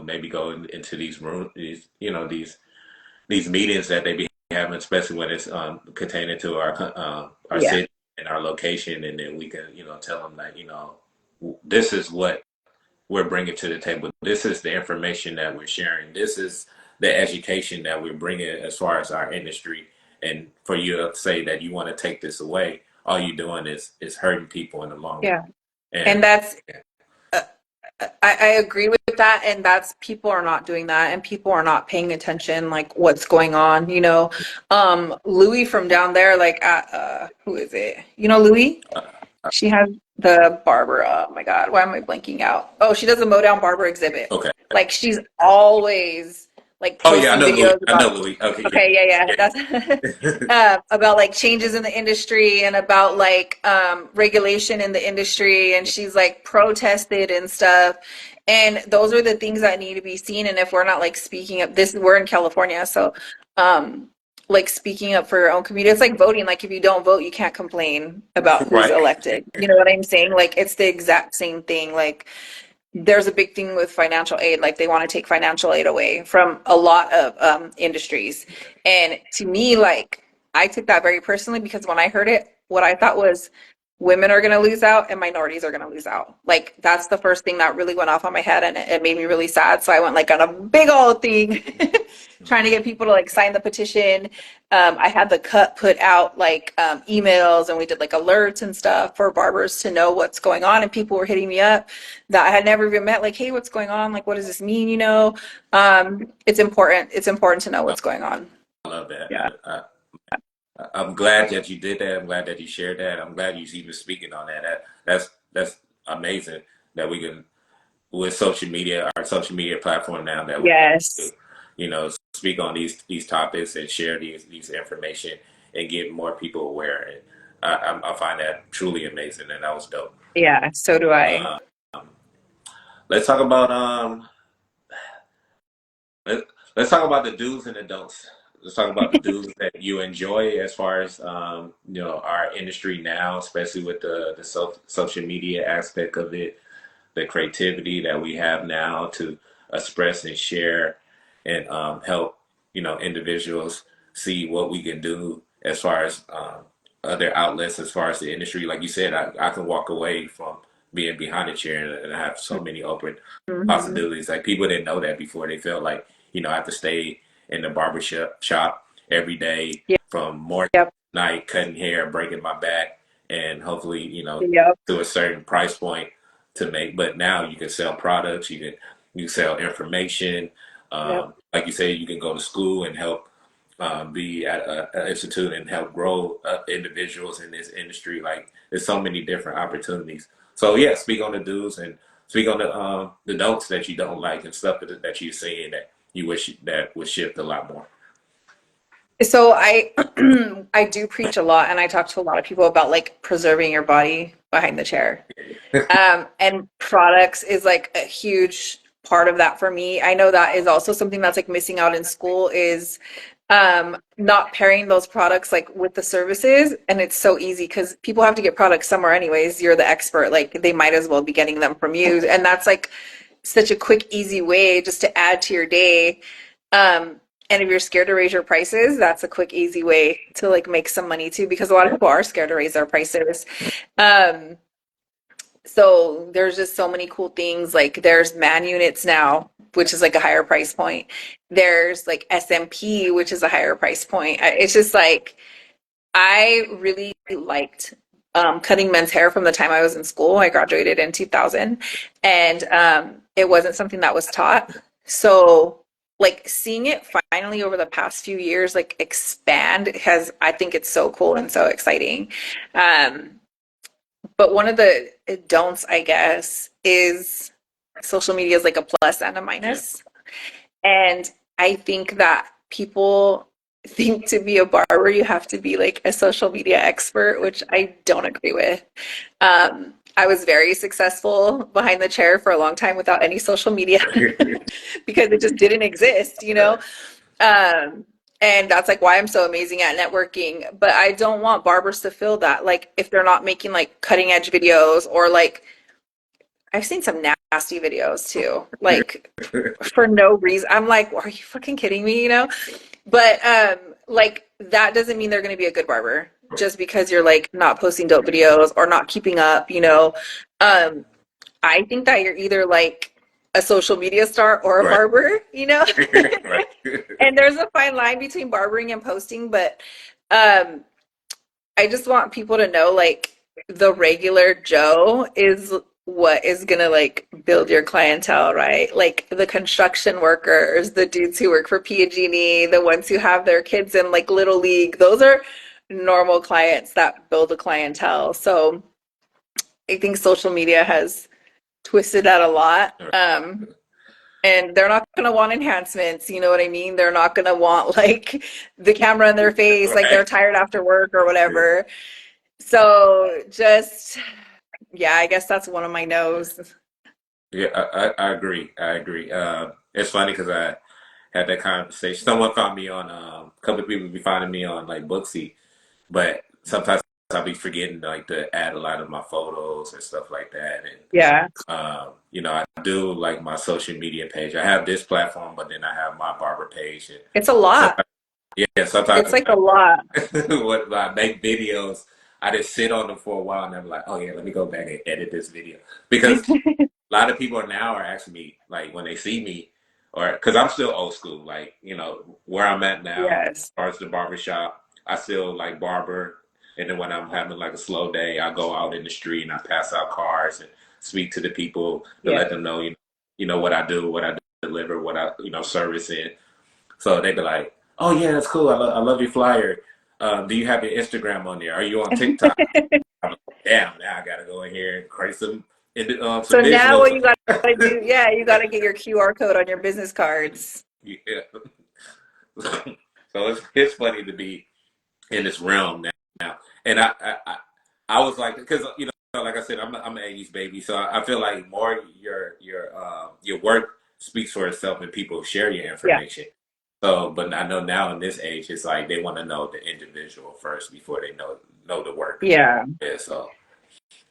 maybe go into these rooms, these meetings that they be have, especially when it's pertaining to our Yeah. city and our location, and then we can tell them that this is what we're bringing to the table. This is the information that we're sharing. This is the education that we're bringing as far as our industry. And for you to say that you want to take this away, all you're doing is hurting people in the long run. Yeah. And And that's I agree with that, and that's people are not doing that, and people are not paying attention, like what's going on, you know. Louis from down there, like at who is it? You know Louis? She has the barber. Oh my God, why am I blanking out? Oh, she does a mow down barber exhibit. okay. Like she's always like Oh yeah, I posting know Louis. videos I know about. Louis. Okay, Okay, yeah, yeah, yeah. That's yeah. about like changes in the industry and about like regulation in the industry. And she's like protested and stuff. And those are the things that need to be seen. And if we're not like speaking up, we're in California, so um, like speaking up for your own community, it's like voting. Like if you don't vote, you can't complain about who's Right. elected. You know what I'm saying? Like it's the exact same thing. Like there's a big thing with financial aid. Like they want to take financial aid away from a lot of industries. And to me, like I took that very personally because when I heard it, what I thought was women are going to lose out and minorities are going to lose out. Like that's the first thing that really went off on my head, and it made me really sad. So I went like on a big old thing trying to get people to like sign the petition. I had the cut put out like emails, and we did like alerts and stuff for barbers to know what's going on. And people were hitting me up that I had never even met, like, hey, what's going on? Like, what does this mean? You know, it's important. It's important to know what's going on. I love that. Yeah. I'm glad that you did that. I'm glad that you shared that. I'm glad you even speaking on that. That's amazing that we can with social media, our social media platform now that we Yes. speak on these topics and share these information and get more people aware. And I find that truly amazing, and that was dope. Yeah. So do I. Um, let's talk about let, let's talk about the do's and the don'ts. Let's talk about the do's that you enjoy as far as our industry now, especially with the social media aspect of it, the creativity that we have now to express and share and help individuals see what we can do as far as other outlets as far as the industry. Like you said, I can walk away from being behind a chair and I have so many open Hmm. possibilities. Like people didn't know that before. They felt like I have to stay in the barber shop every day Yep. from morning Yep. to night, cutting hair, breaking my back, and hopefully Yep. to a certain price point to make. But now you can sell products, you can sell information. Yep. Like you say, you can go to school and help be at an institute and help grow individuals in this industry. Like there's so many different opportunities. So yeah, speak on the do's and speak on the don'ts that you don't like and stuff that you're seeing that you wish that would shift a lot more. So I I do preach a lot, and I talk to a lot of people about like preserving your body behind the chair. And products is like a huge part of that for me. I know that is also something that's like missing out in school is not pairing those products like with the services. And it's so easy because people have to get products somewhere anyways. You're the expert, like they might as well be getting them from you. And that's like such a quick, easy way just to add to your day. And if you're scared to raise your prices, that's a quick, easy way to like make some money too, because a lot of people are scared to raise their prices. Um, so there's just so many cool things. Like there's man units now, which is like a higher price point. There's like SMP, which is a higher price point. It's just like I really liked cutting men's hair from the time I was in school. I graduated in 2000, and it wasn't something that was taught. So like seeing it finally over the past few years like expand has I think it's so cool and so exciting. Um, but one of the don'ts, I guess, is social media is like a plus and a Yeah. minus. And I think that people think to be a barber, you have to be like a social media expert, which I don't agree with. I was very successful behind the chair for a long time without any social media because it just didn't exist, you know? Right. Um, and that's like why I'm so amazing at networking. But I don't want barbers to feel that. Like if they're not making like cutting edge videos or like I've seen some nasty videos too, like for no reason. I'm like, are you fucking kidding me? You know? But like that doesn't mean they're going to be a good barber just because you're like not posting dope videos or not keeping up, you know. Um, I think that you're either like a social media star or a Right. barber, you know? Right. And there's a fine line between barbering and posting, but um, I just want people to know like the regular Joe is what is gonna like build your clientele, right? Like the construction workers, the dudes who work for PG&E, the ones who have their kids in like little league, those are normal clients that build a clientele. So I think social media has twisted that a lot. And they're not going to want enhancements, you know what I mean? They're not going to want like the camera in their face, like they're Right. tired after work or whatever. So just, yeah, I guess that's one of my no's. Yeah, I agree. I agree. It's funny because I had that conversation. Someone found me on a couple of people be finding me on like Booksy, but sometimes I'll be forgetting like to add a lot of my photos and stuff like that. And Yeah, I do like my social media page. I have this platform, but then I have my barber page, and it's a lot. sometimes, yeah, It's sometimes like a lot. when I make videos, I just sit on them for a while, and I'm like, oh yeah, let me go back and edit this video because a lot of people now are asking me like when they see me or because I'm still old school, like where I'm at now as Yes. far as the barber shop, I still like barber, and then when I'm having like a slow day, I go out in the street and I pass out cards and speak to the people to Yeah. let them know what I do, what I deliver, what I service in. So they be like, oh yeah, that's cool, I love your flyer. Do you have your Instagram on there? Are you on TikTok? I'm like, damn, now I gotta go in here and create some So now visuals. what you got to do, yeah, you got to get your QR code on your business cards. Yeah. So it's funny to be in this realm now. And I was like, because like I said, I'm an '80s baby, so I feel like more your work speaks for itself, and people share your Yeah. information. So, but I know now in this age, it's like they want to know the individual first before they know the work. Yeah. Yeah. So,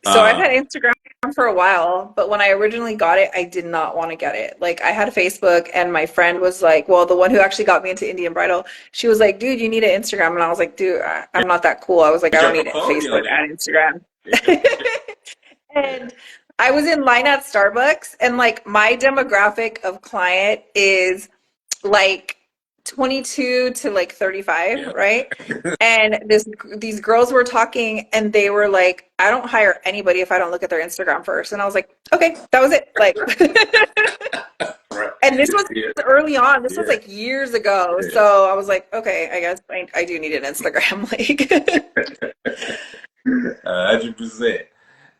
So I've had um, Instagram for a while, but when I originally got it, I did not want to get it. Like I had Facebook and my friend was like, well, the one who actually got me into Indian bridal, she was like, dude, you need an Instagram. And I was like, dude, I'm not that cool. I was like, I get don't your need portfolio Facebook now. and Instagram. Yeah. Yeah. And I was in line at Starbucks and like my demographic of client is like 22 to like 35, Yeah. right? And these girls were talking and they were like, I don't hire anybody if I don't look at their Instagram first. And I was like, okay, that was it. Like Right. and this was Yeah. early on. This was Yeah. like years ago. Yeah. So I was like, okay, I guess I do need an Instagram. Like 100%.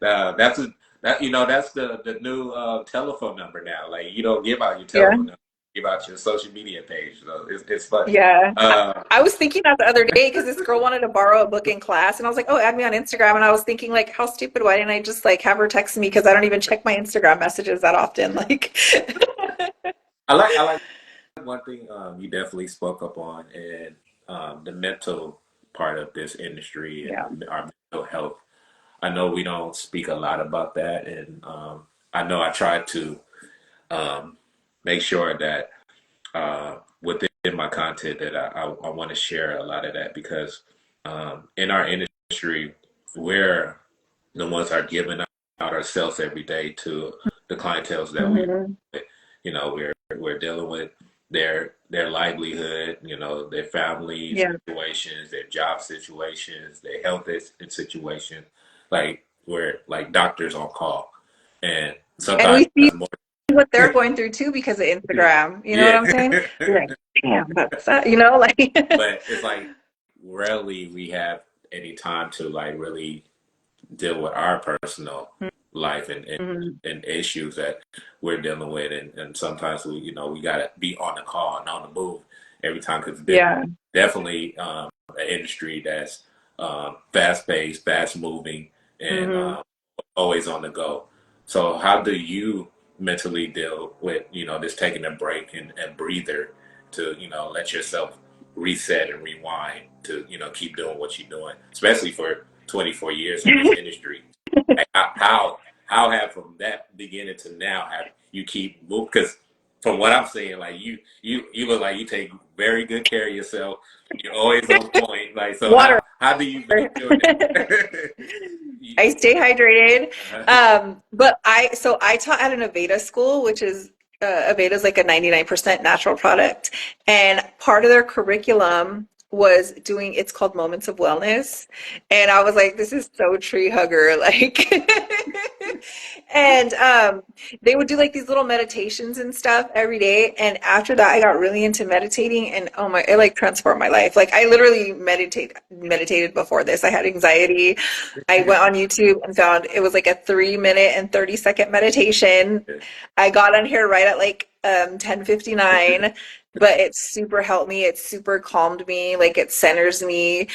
That's that's the new telephone number now. Like you don't give out your yeah. telephone number, you give out your social media page. So it's funny. Yeah. Uh, I was thinking that the other day because this girl wanted to borrow a book in class, and I was like, "Oh, add me on Instagram." And I was thinking, like, how stupid! Why didn't I just like have her text me? Because I don't even check my Instagram messages that often. Like, I like one thing you definitely spoke up on, and the mental part of this industry yeah, and our mental health. I know we don't speak a lot about that, and I know I try to um, make sure that within my content that I want to share a lot of that because in our industry, we're the ones that are giving out ourselves every day to the clientels that we, hmm we're dealing with their livelihood, their family yeah. situations, their job situations, their health situation. Like we're like doctors on call, and And sometimes we see more. what they're going through too because of Instagram. You know what Yeah. I'm saying? You're like, damn, that's that. You know, like, But it's like rarely we have any time to like really deal with our personal life Mhm. and issues that we're dealing with, and sometimes we gotta be on the call and on the move every time because Yeah. definitely an industry that's fast paced, fast moving, and hmm always on the go. So how do you mentally deal with this taking a break and breather to let yourself reset and rewind to keep doing what you're doing, especially for 24 years in this industry? Like, how have from that beginning to now have you keep moving? Because from what I'm saying, like you look like you take very good care of yourself. you're always on point. Like, so Water. how do you make sure that you, I stay hydrated. uh, But I taught at an Aveda school, which is Aveda is like a 99% natural product. And part of their curriculum was doing, it's called Moments of Wellness. And I was like, this is so tree hugger. Like, and they would do like these little meditations and stuff every day. And after that, I got really into meditating and oh my, it like transformed my life. Like I literally meditated before this. I had anxiety. I went on YouTube and found it was like a 3 minute and 30-second meditation. I got on here right at like 10:59, but it super helped me. It super calmed me. Like it centers me.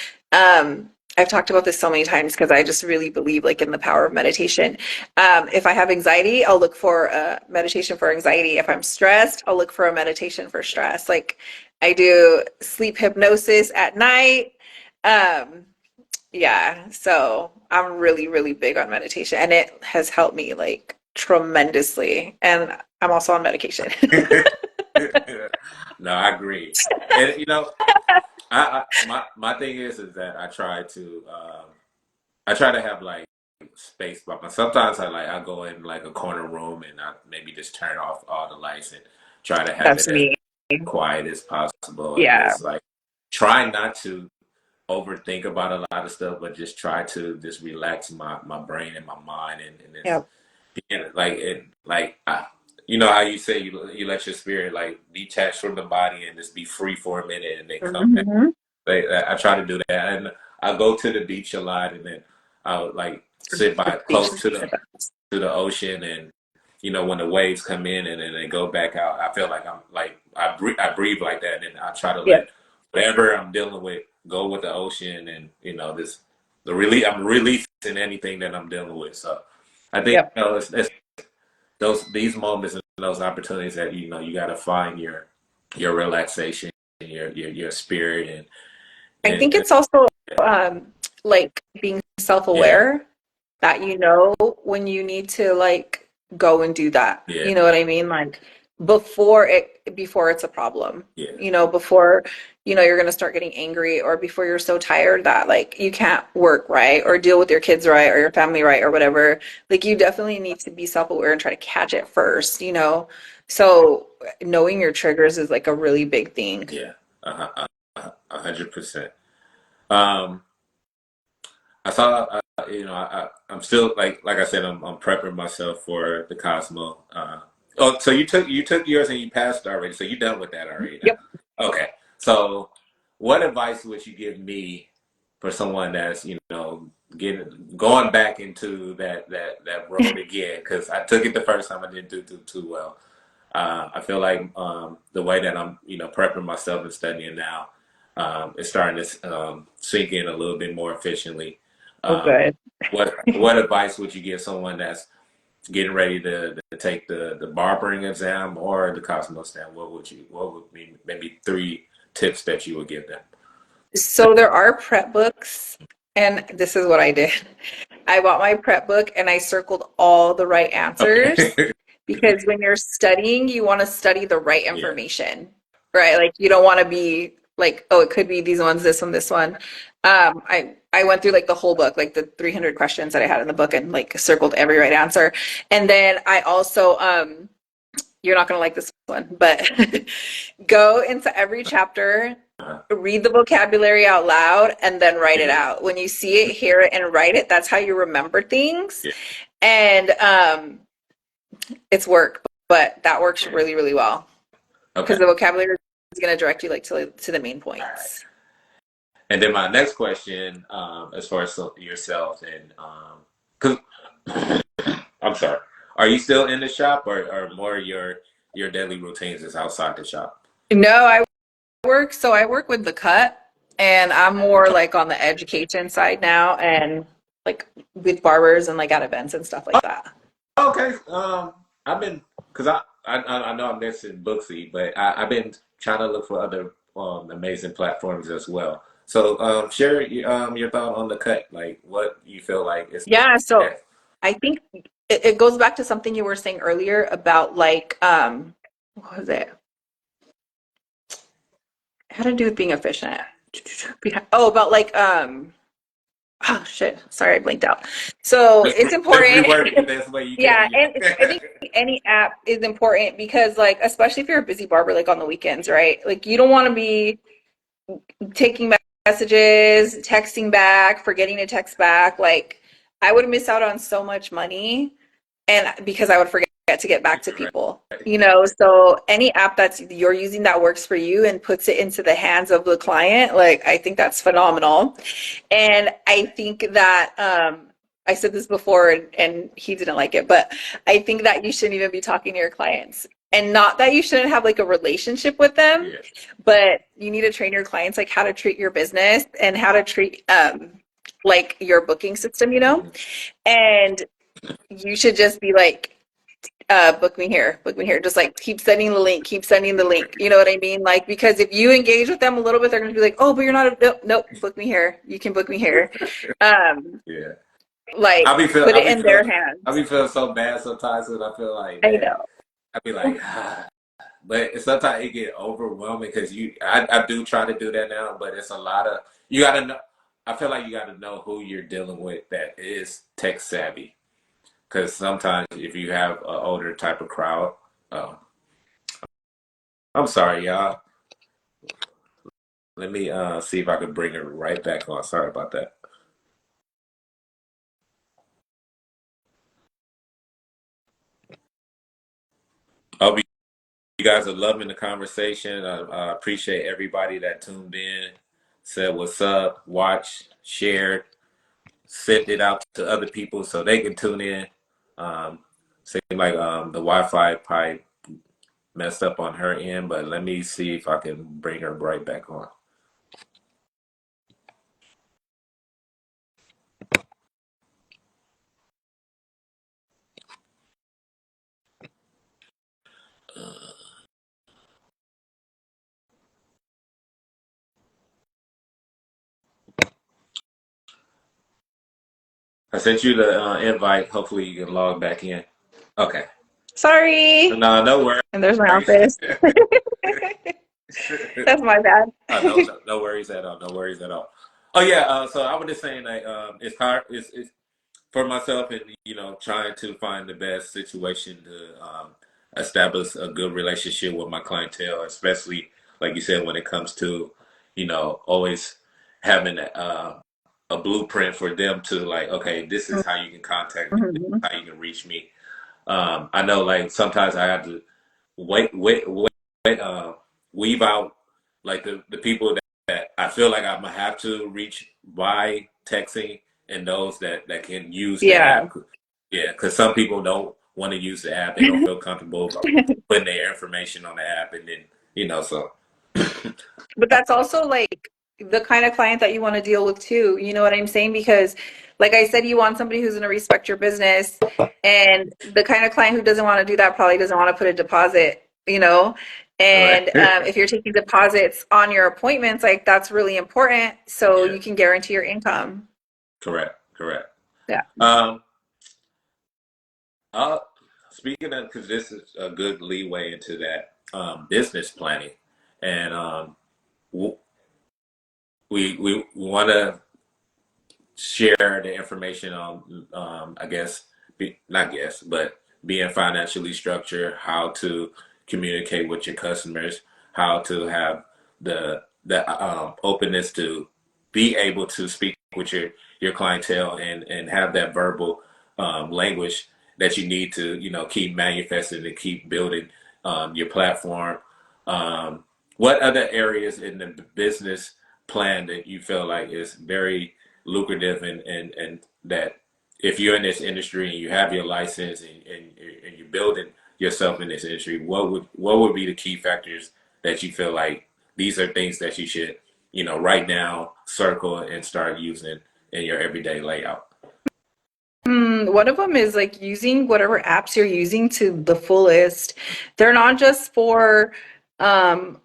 I've talked about this so many times because I just really believe like in the power of meditation. If I have anxiety, I'll look for a meditation for anxiety. If I'm stressed, I'll look for a meditation for stress. Like I do sleep hypnosis at night. Um, yeah, so I'm really, really big on meditation and it has helped me like tremendously. And I'm also on medication. no, I agree. And my thing is that I try to have like space by myself. Sometimes I go in like a corner room and I maybe just turn off all the lights and try to have That's it as me. quiet as possible and Yeah. just like try not to overthink about a lot of stuff, but just try to just relax my brain and my mind and just Yeah. like you know how you say you let your spirit like detach from the body and just be free for a minute and then come back. Hmm. Like, I try to do that, and I go to the beach a lot, and then I'll like sit The by beach close is to the best. the ocean, and when the waves come in and then they go back out, I feel like I'm like I breathe like that, and I try to Yep. let whatever I'm dealing with go with the ocean, and this the release I'm releasing anything that I'm dealing with. So I think Yep. it's these moments and those opportunities that you got to find your relaxation, and your spirit, I think and it's also yeah, like being yeah, self-aware that you know when you need to like go and do that. yeah, You know what I mean? Like before it's a problem. yeah, Before you're gonna start getting angry or before you're so tired that like you can't work right or deal with your kids right or your family right or whatever. Like you definitely need to be self-aware and try to catch it first. So knowing your triggers is like a really big thing. yeah, 100%. Um, I saw, I'm still like I said, I'm prepping myself for the Cosmo. Oh, so you took yours and you passed already, so you're done with that already Yep. now. Okay, so what advice would you give me for someone that's getting going back into that road again? Because I took it the first time, I didn't do too well. I feel like the way that I'm, prepping myself and studying now, is starting to sink in a little bit more efficiently. Oh, Um, good. what advice would you give someone that's getting ready to take the barbering exam or the Cosmos exam? What would be maybe 3 tips that you would give them? So there are prep books, and this is what I did. I bought my prep book and I circled all the right answers Okay. because when you're studying, you want to study the right Yeah. information, right? Like you don't want to be like, oh, it could be these ones, this one, this one. I went through like the whole book, like the 300 questions that I had in the book, and like circled every right answer. And then I also, you're not gonna like this one, but go into every chapter, Uh-huh. read the vocabulary out loud, and then write it Yeah. out. When you see it, hear it, and write it, that's how you remember things. Yeah. And it's work, but that works really, really well Okay. because the vocabulary is going to direct you like to the main All right. points. And then my next question, as far as yourself and because I'm sorry, are you still in the shop or more your daily routines is outside the shop? No, I work with the cut, and I'm more Okay. like on the education side now, and like with barbers and like at events and stuff like that. Okay. I've been because I know I'm next in Booksy, but I've been trying to look for other amazing platforms as well. So share your thought on the cut, like what you feel like is Yeah, so next. I think it goes back to something you were saying earlier about like what was it? It had to do with being efficient. Oh, about like oh shit, sorry, I blinked out. So it's Let's important. reword it the best way you can. Yeah, and I think any app is important because like especially if you're a busy barber like on the weekends, right? Like you don't want to be taking messages, texting back, forgetting to text back. Like I would miss out on so much money and because I would forget to get back to Right. people. You know, so any app that's you're using that works for you and puts it into the hands of the client, like I think that's phenomenal. And I think that I said this before and he didn't like it, but I think that you shouldn't even be talking to your clients. And not that you shouldn't have like a relationship with them, Yeah. but you need to train your clients like how to treat your business and how to treat like your booking system, you know? Mhm. And you should just be like, book me here. Just like keep sending the link, keep sending the link. You know what I mean? Like because if you engage with them a little bit, they're gonna be like, oh, but you're not a nope, nope, book me here. You can book me here. Um, Yeah. like put I it be in feel their I hands. be feeling so bad sometimes because I feel like, I man, know. I be like, but sometimes it get overwhelming because I do try to do that now, but it's a lot of you gotta know. I feel like you gotta know who you're dealing with that is tech savvy. Because sometimes if you have an older type of crowd, uh, I'm sorry, y'all. Let me see if I can bring it right back on. Sorry about that. Hope you guys are loving the conversation. I appreciate everybody that tuned in, said what's up, watched, shared, sent it out to other people so they can tune in. Seems like the Wi-Fi pipe messed up on her end, but let me see if I can bring her right back on. I sent you the invite. Hopefully you can log back in. Okay. Sorry. No, no And there's my worries. office. That's my bad. No worries at all. No worries at all. Oh yeah. So I was just saying that it's hard. It's for myself, and trying to find the best situation to establish a good relationship with my clientele, especially like you said when it comes to always having a blueprint for them to like, okay, this is how you can contact me, this Mhm. is how you can reach me. I know like sometimes I have to wait, weave out like the people that I feel like I'm gonna have to reach by texting and those that can use the Yeah. app. Yeah, because some people don't want to use the app. They don't feel comfortable about putting their information on the app, and then so But that's also like the kind of client that you want to deal with too. You know what I'm saying? Because, like I said, you want somebody who's going to respect your business. And the kind of client who doesn't want to do that probably doesn't want to put a deposit, you know? all right. And if you're taking deposits on your appointments, like that's really important so Yeah, you can guarantee your income. correct. Yeah. Um, uh, speaking of, because this is a good leeway into that business planning, and w- we want to share the information on, I guess, not guess, but being financially structured, how to communicate with your customers, how to have the openness to be able to speak with your clientele and have that verbal language that you need to keep manifesting and keep building your platform. What other areas in the business plan that you feel like is very lucrative and that if you're in this industry and you have your license and you're building yourself in this industry, what would be the key factors that you feel like these are things that you should right now circle and start using in your everyday layout? One of them is like using whatever apps you're using to the fullest. They're not just for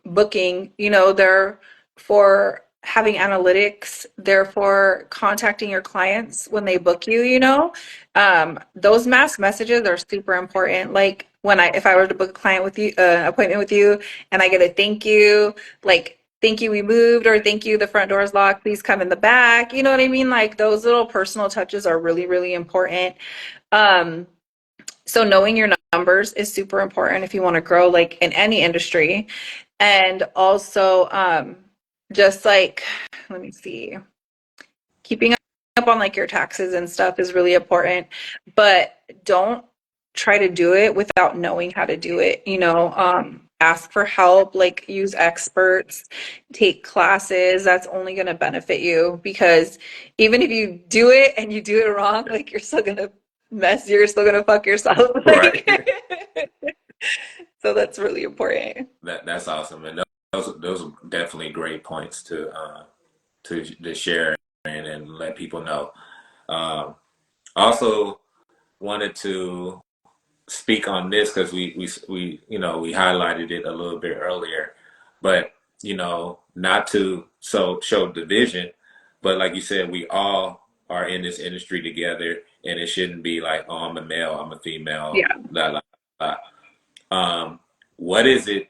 booking, you know, they're for having analytics, they're for contacting your clients when they book you, you know. Those mass messages are super important. Like if I were to book a client with you, appointment with you, and I get a thank you, like thank you, we moved, or thank you, the front door is locked, please come in the back. You know what I mean? Like those little personal touches are really, really important. Um, so knowing your numbers is super important if you want to grow like in any industry. And also just like, let me see, keeping up on like your taxes and stuff is really important, but don't try to do it without knowing how to do it. Ask for help, like use experts, take classes. That's only going to benefit you because even if you do it and you do it wrong, like you're still going to fuck yourself. Like, Right. so that's really important. That's awesome, and those are definitely great points to share and let people know. Um, also wanted to speak on this because we highlighted it a little bit earlier, but not to show division, but like you said, we all are in this industry together, and it shouldn't be like, oh, I'm a male, I'm a female, Yeah. la la la. What is it,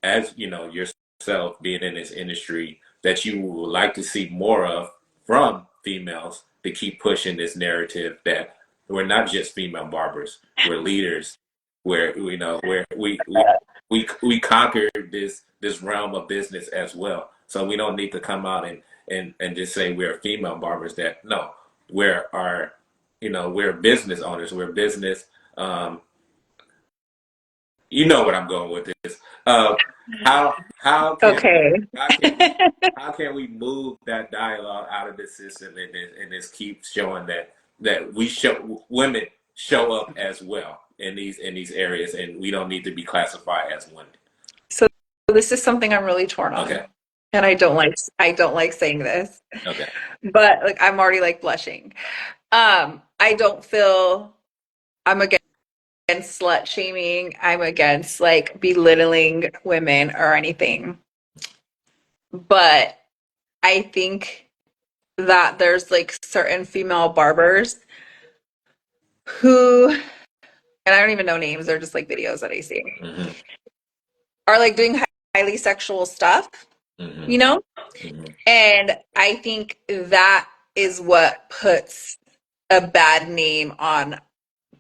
as you know yourself being in this industry, that you would like to see more of from females to keep pushing this narrative that we're not just female barbers, we're leaders, where where we conquered this realm of business as well. So we don't need to come out and just say we're female barbers. That no, we're business owners, we're business. um, you know what I'm going with this. How can Okay. how can we how can we move that dialogue out of the system and this keep showing that we show women show up as well in these areas, and we don't need to be classified as women. So this is something I'm really torn on. Okay. And I don't like saying this, Okay. but like I'm already like blushing. I don't feel I'm against slut shaming. I'm against like belittling women or anything. But I think that there's like certain female barbers who, and I don't even know names, they're just like videos that I see, Hmm. are like doing highly sexual stuff, Hmm. you know? Hmm. And I think that is what puts a bad name on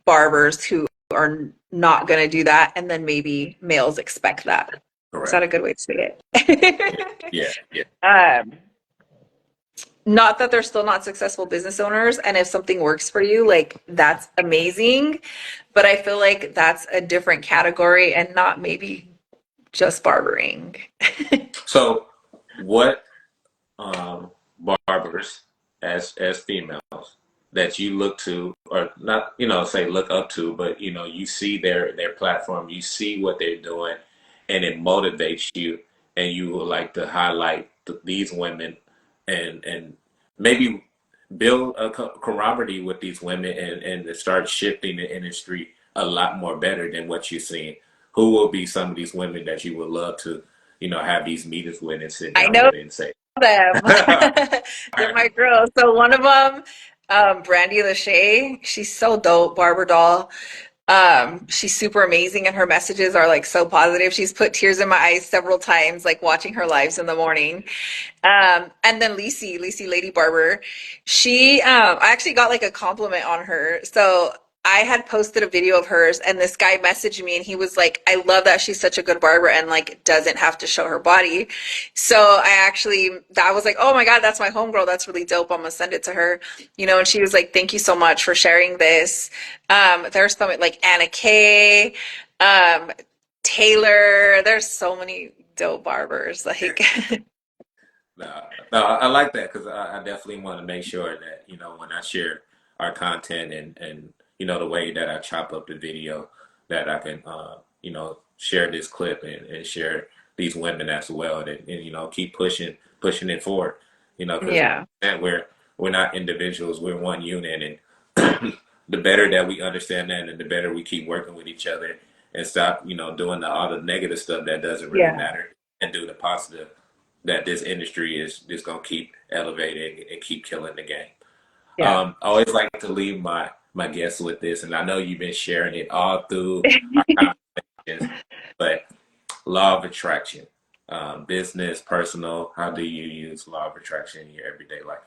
barbers who are not going to do that. And then maybe males expect that. Is that Correct. a good way to say Yeah. it? Yeah. Yeah. um, Not that they're still not successful business owners. And if something works for you, like that's amazing. But I feel like that's a different category and not maybe just barbering. So, what barbers as females that you look to, or not, say look up to, but you see their platform, you see what they're doing, and it motivates you, and you would like to highlight these women, and maybe build a camaraderie with these women, and to start shifting the industry a lot more better than what you're seeing. Who will be some of these women that you would love to have these meetings with and sit I down know with and say, them. all They're right. my girls. So one of them, Brandy Lachey, she's so dope, Barber doll. She's super amazing and her messages are like so positive. She's put tears in my eyes several times, like watching her lives in the morning. And then Lacey Lady Barber, I actually got like a compliment on her. So I had posted a video of hers and this guy messaged me and he was like, I love that she's such a good barber and like doesn't have to show her body. So that was like, oh my God, that's my homegirl. That's really dope. I'm gonna send it to her, and she was like, thank you so much for sharing this. There's some like Anna Kay, um, Taylor, there's so many dope barbers. Like, No, I like that because I definitely want to make sure that when I share our content and the way that I chop up the video, that I can share this clip and share these women as well, and keep pushing it forward, because yeah, we're not individuals, we're one unit, and the better that we understand that, and the better we keep working with each other and stop doing all the negative stuff that doesn't really yeah, matter, and do the positive, that this industry is just gonna keep elevating and keep killing the game. yeah. I always like to leave my guests with this, and I know you've been sharing it all through our conversations, but law of attraction. business, personal? How do you use law of attraction in your everyday life?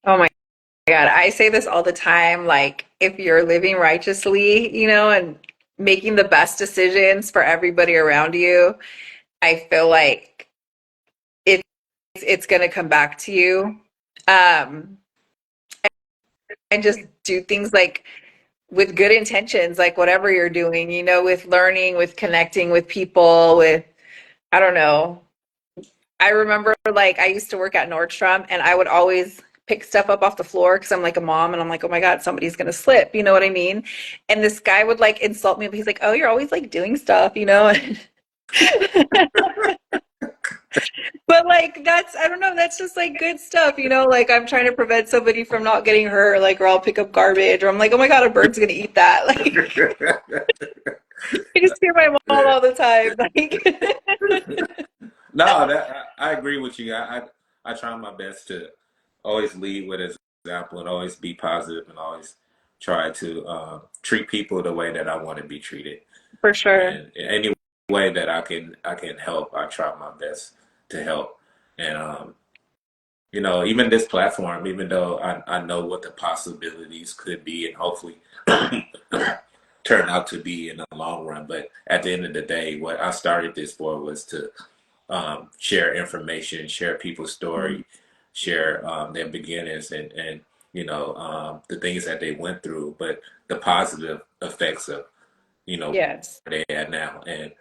Oh my God, I say this all the time. Like, if you're living righteously, and making the best decisions for everybody around you, I feel like it's it's gonna come back to you. Um, and just do things like with good intentions, like whatever you're doing, with learning, with connecting with people, with I don't know. I remember like I used to work at Nordstrom and I would always pick stuff up off the floor because I'm like a mom and I'm like, oh my God, somebody's gonna slip, you know what I mean? And this guy would like insult me, but he's like, oh, you're always like doing stuff. But like that's I don't know, that's just like good stuff. Like I'm trying to prevent somebody from not getting hurt, like or I'll pick up garbage, or I'm like, oh my God, a bird's gonna eat that. Like I just hear my mom Yeah. all the time. Like No, I agree with you. I try my best to always lead with example and always be positive and always try to treat people the way that I want to be treated. for sure. And in any way that I can help, I try my best to help. And even this platform, even though I know what the possibilities could be and hopefully turn out to be in the long run, but at the end of the day, what I started this for was to share information, share people's story, share their beginnings and the things that they went through, but the positive effects of Yes. where they at now. And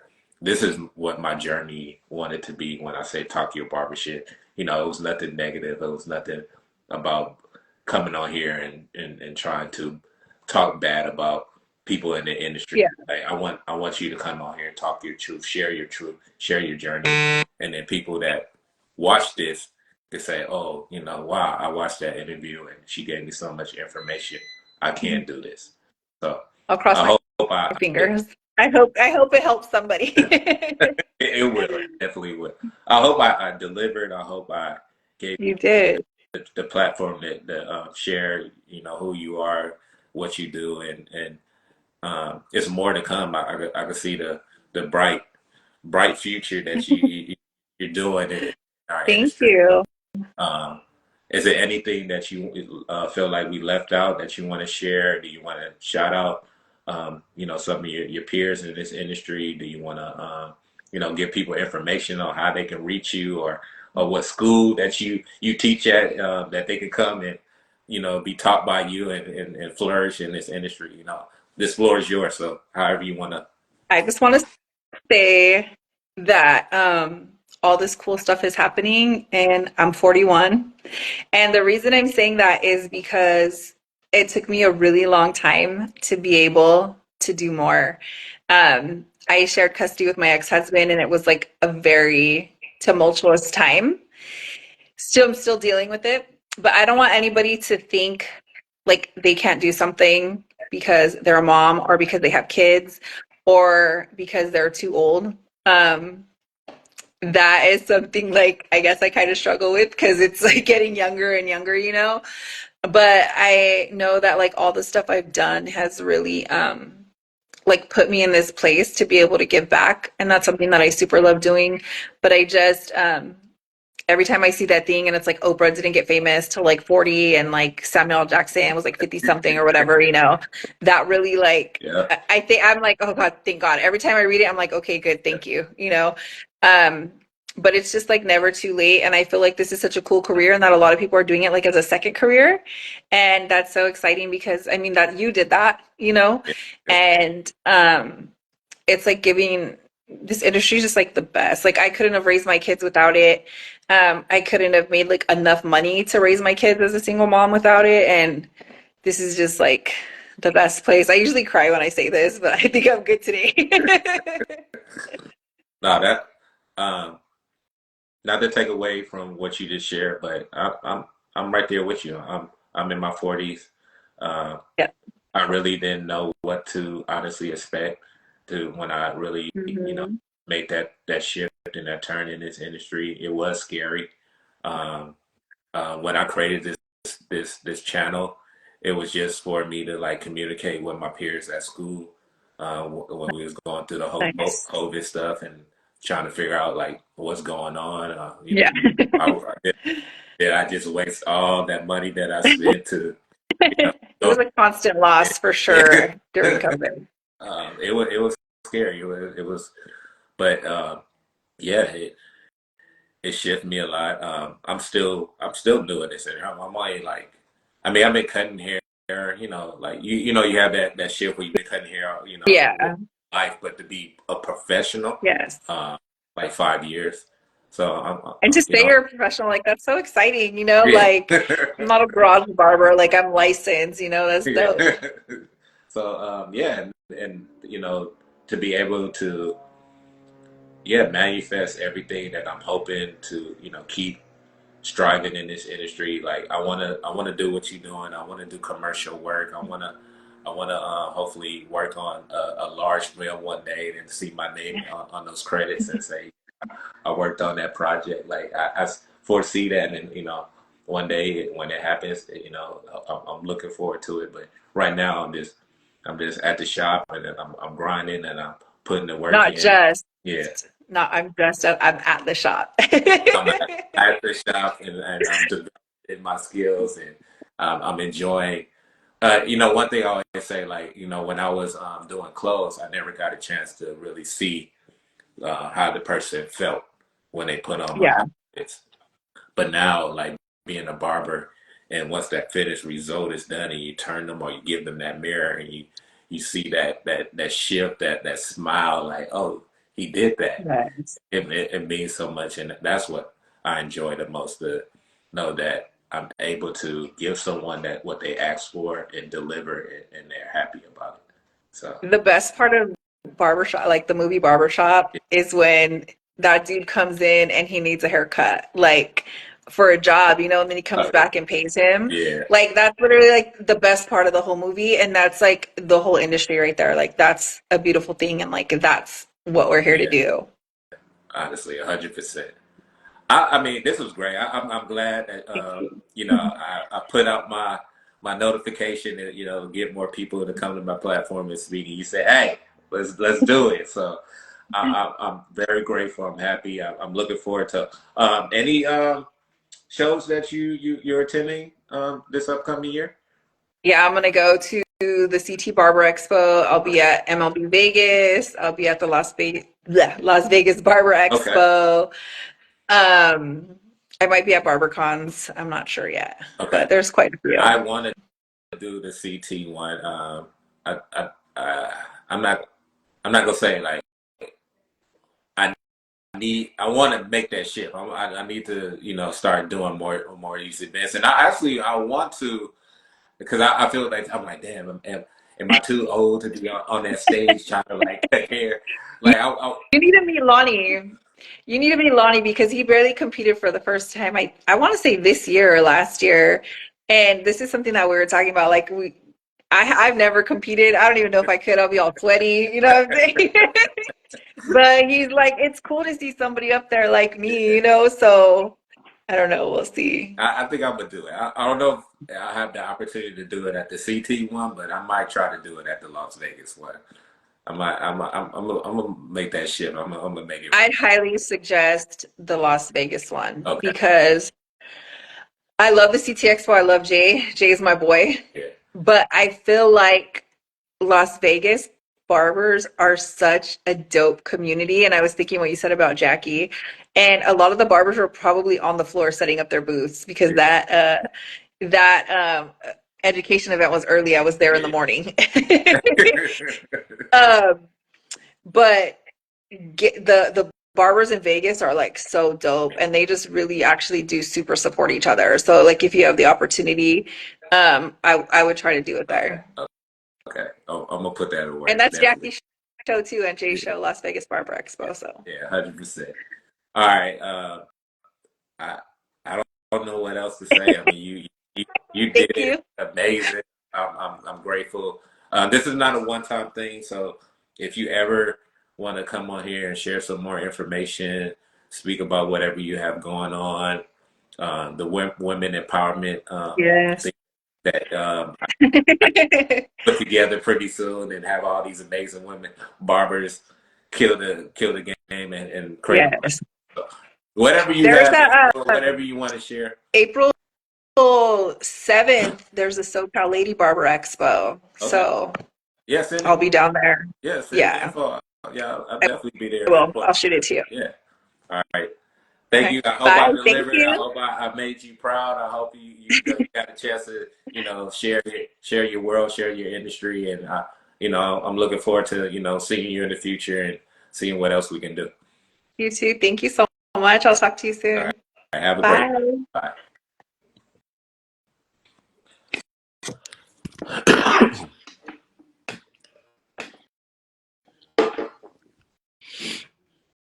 this is what my journey wanted to be when I say talk your barbershop. It was nothing negative. It was nothing about coming on here and trying to talk bad about people in the industry. Yeah. Like I want you to come on here and talk your truth, share your journey. And then people that watch this can say, oh, wow, I watched that interview and she gave me so much information. I Mhm. can do this. So I'll cross I my hope I did. fingers. I hope it helps somebody. It will. It definitely will. I hope I delivered. I hope I gave You did. the platform that share, who you are, what you do, and it's more to come. I can see the bright future that you're doing in our Thank industry. you. Um, is there anything that you feel like we left out that you want to share? Do you want to shout out, some of your peers in this industry? Do you want to, give people information on how they can reach you or what school that you teach at that they can come and, be taught by you and flourish in this industry? This floor is yours. So however you want to. I just want to say that all this cool stuff is happening, and I'm 41. And the reason I'm saying that is because it took me a really long time to be able to do more. I shared custody with my ex-husband, and it was like a very tumultuous time. Still, I'm still dealing with it, but I don't want anybody to think like they can't do something because they're a mom or because they have kids or because they're too old. Um, that is something like I guess I kind of struggle with because it's like getting younger and younger. But I know that like all the stuff I've done has really like put me in this place to be able to give back, and that's something that I super love doing. But I just every time I see that thing and it's like Oprah didn't get famous till like 40 and like Samuel L. Jackson was like 50 something or whatever, that really like Yeah. I think I'm like, oh God, thank God. Every time I read it, I'm like, okay, good, thank you. Um, but it's just like never too late. And I feel like this is such a cool career and that a lot of people are doing it like as a second career. And that's so exciting because I mean that you did that. Yeah. And it's like giving this industry is just like the best. Like I couldn't have raised my kids without it. I couldn't have made like enough money to raise my kids as a single mom without it. And this is just like the best place. I usually cry when I say this, but I think I'm good today. No, that um, not to take away from what you just shared, but I'm right there with you. I'm in my 40s. Uh, Yeah. I really didn't know what to honestly expect to when I really, Hmm. made that shift and that turn in this industry. It was scary. Um, when I created this channel, it was just for me to like communicate with my peers at school when we was going through the whole Nice. COVID stuff and trying to figure out like what's going on. Yeah. Did, did I just waste all that money that I spent to, you know, It go? was a constant loss for sure during COVID. It was scary. But yeah, it shifted me a lot. I'm still new in this area. I'm only like, I mean, I've been cutting hair. Like you have that shift where you've been cutting hair, your Yeah. life, but to be a professional, Yes. uh, like 5 years. So And to you say know, you're a professional, like that's so exciting, you know, yeah. like I'm not a garage barber, like I'm licensed, you know, that's dope. Yeah. So yeah, and to be able to manifest everything that I'm hoping to keep striving in this industry. Like I wanna do what you're doing. I want to do commercial work. I wanna hopefully work on a large film one day and see my name on those credits and say I worked on that project. Like I foresee that, and one day when it happens, I'm looking forward to it. But right now, I'm just at the shop, and then I'm grinding and I'm putting the work Not in. just, Yeah, not I'm at the shop. I'm at the shop, and I'm developing my skills, and I'm enjoying. One thing I always say, like, when I was doing clothes, I never got a chance to really see how the person felt when they put on my Yeah. outfits. But now, like being a barber, and once that finished result is done, and you turn them or you give them that mirror, and you see that shift, that smile, like, oh, he did that. Yes. It means so much, and that's what I enjoy the most. To know that I'm able to give someone that what they asked for and deliver it, and they're happy about it. So The best part of barbershop, like the movie Barbershop, is when that dude comes in and he needs a haircut, like for a job, you know, and then he comes yeah, back and pays him. yeah, Like that's literally like the best part of the whole movie, and that's like the whole industry right there. Like that's a beautiful thing, and like that's what we're here to yeah. do. Honestly, 100%. I mean, this was great. I'm glad that Thank you. I put out my notification and get more people to come to my platform and speak. And you say, hey, let's do it. So I'm very grateful. I'm happy. I'm looking forward to any shows that you're attending this upcoming year. Yeah, I'm gonna go to the CT Barber Expo. I'll be at MLB Vegas. I'll be at the Las Vegas Barber Okay, Expo. I might be at BarberCons. I'm not sure yet, okay. but there's quite a I few. want to do the CT one. I, I, I'm not gonna say like. I I want to make that shift. I need to start doing more of these events, and I want to because I feel like I'm like damn, am I too old to be on that stage trying to like cut hair? You, Like I you need to meet Lonnie. You need to meet Lonnie because he barely competed for the first time. I want to say this year or last year. And this is something that we were talking about. Like I've never competed. I don't even know if I could. I'll be all sweaty, you know what I'm saying? But he's like, it's cool to see somebody up there like me, you know? So I don't know. We'll see. I think I'm gonna do it. I don't know if I have the opportunity to do it at the CT one, but I might try to do it at the Las Vegas one. I'm gonna make that shift. I'm gonna make it right. I'd highly suggest the Las Vegas one Okay. because I love the CT Expo. I love Jay. Jay is my boy. Yeah. But I feel like Las Vegas barbers are such a dope community. And I was thinking what you said about Jackie. And a lot of the barbers were probably on the floor setting up their booths because that education event was early. I was there in the Yeah. morning. Yeah. um, but the barbers in Vegas are like so dope and they just really actually do super support each other. So like if you have the opportunity, I would try to do it Okay. there. Okay. I'm gonna put that to And work. that's Definitely. Jackie's show too and Jay's Yeah. show, Las Vegas Barber Yeah. Expo. So Yeah. 100%. All right. I I don't know what else to say. I mean, you did thank it you. amazing. I'm grateful. This is not a one-time thing, so if you ever want to come on here and share some more information, speak about whatever you have going on, the women empowerment Yes. thing that I put together pretty soon, and have all these amazing women barbers kill the game and create a Yes. whatever you There's have, that whatever you want to share. April 7th, there's a SoCal Lady Barber Expo. Okay. So Yeah, I'll be down there. send the Yeah, info. Yeah, I'll I definitely be there will. supporting. I'll shoot it to you. Yeah. All right. Thank Okay. you. I hope Bye. I Thank delivered. I you. hope I made you proud. I hope you got a chance to share your world, share your industry, and I'm looking forward to seeing you in the future and seeing what else we can do. You too. Thank you so much. I'll talk to you All right. soon. Have a great Bye. day. Bye.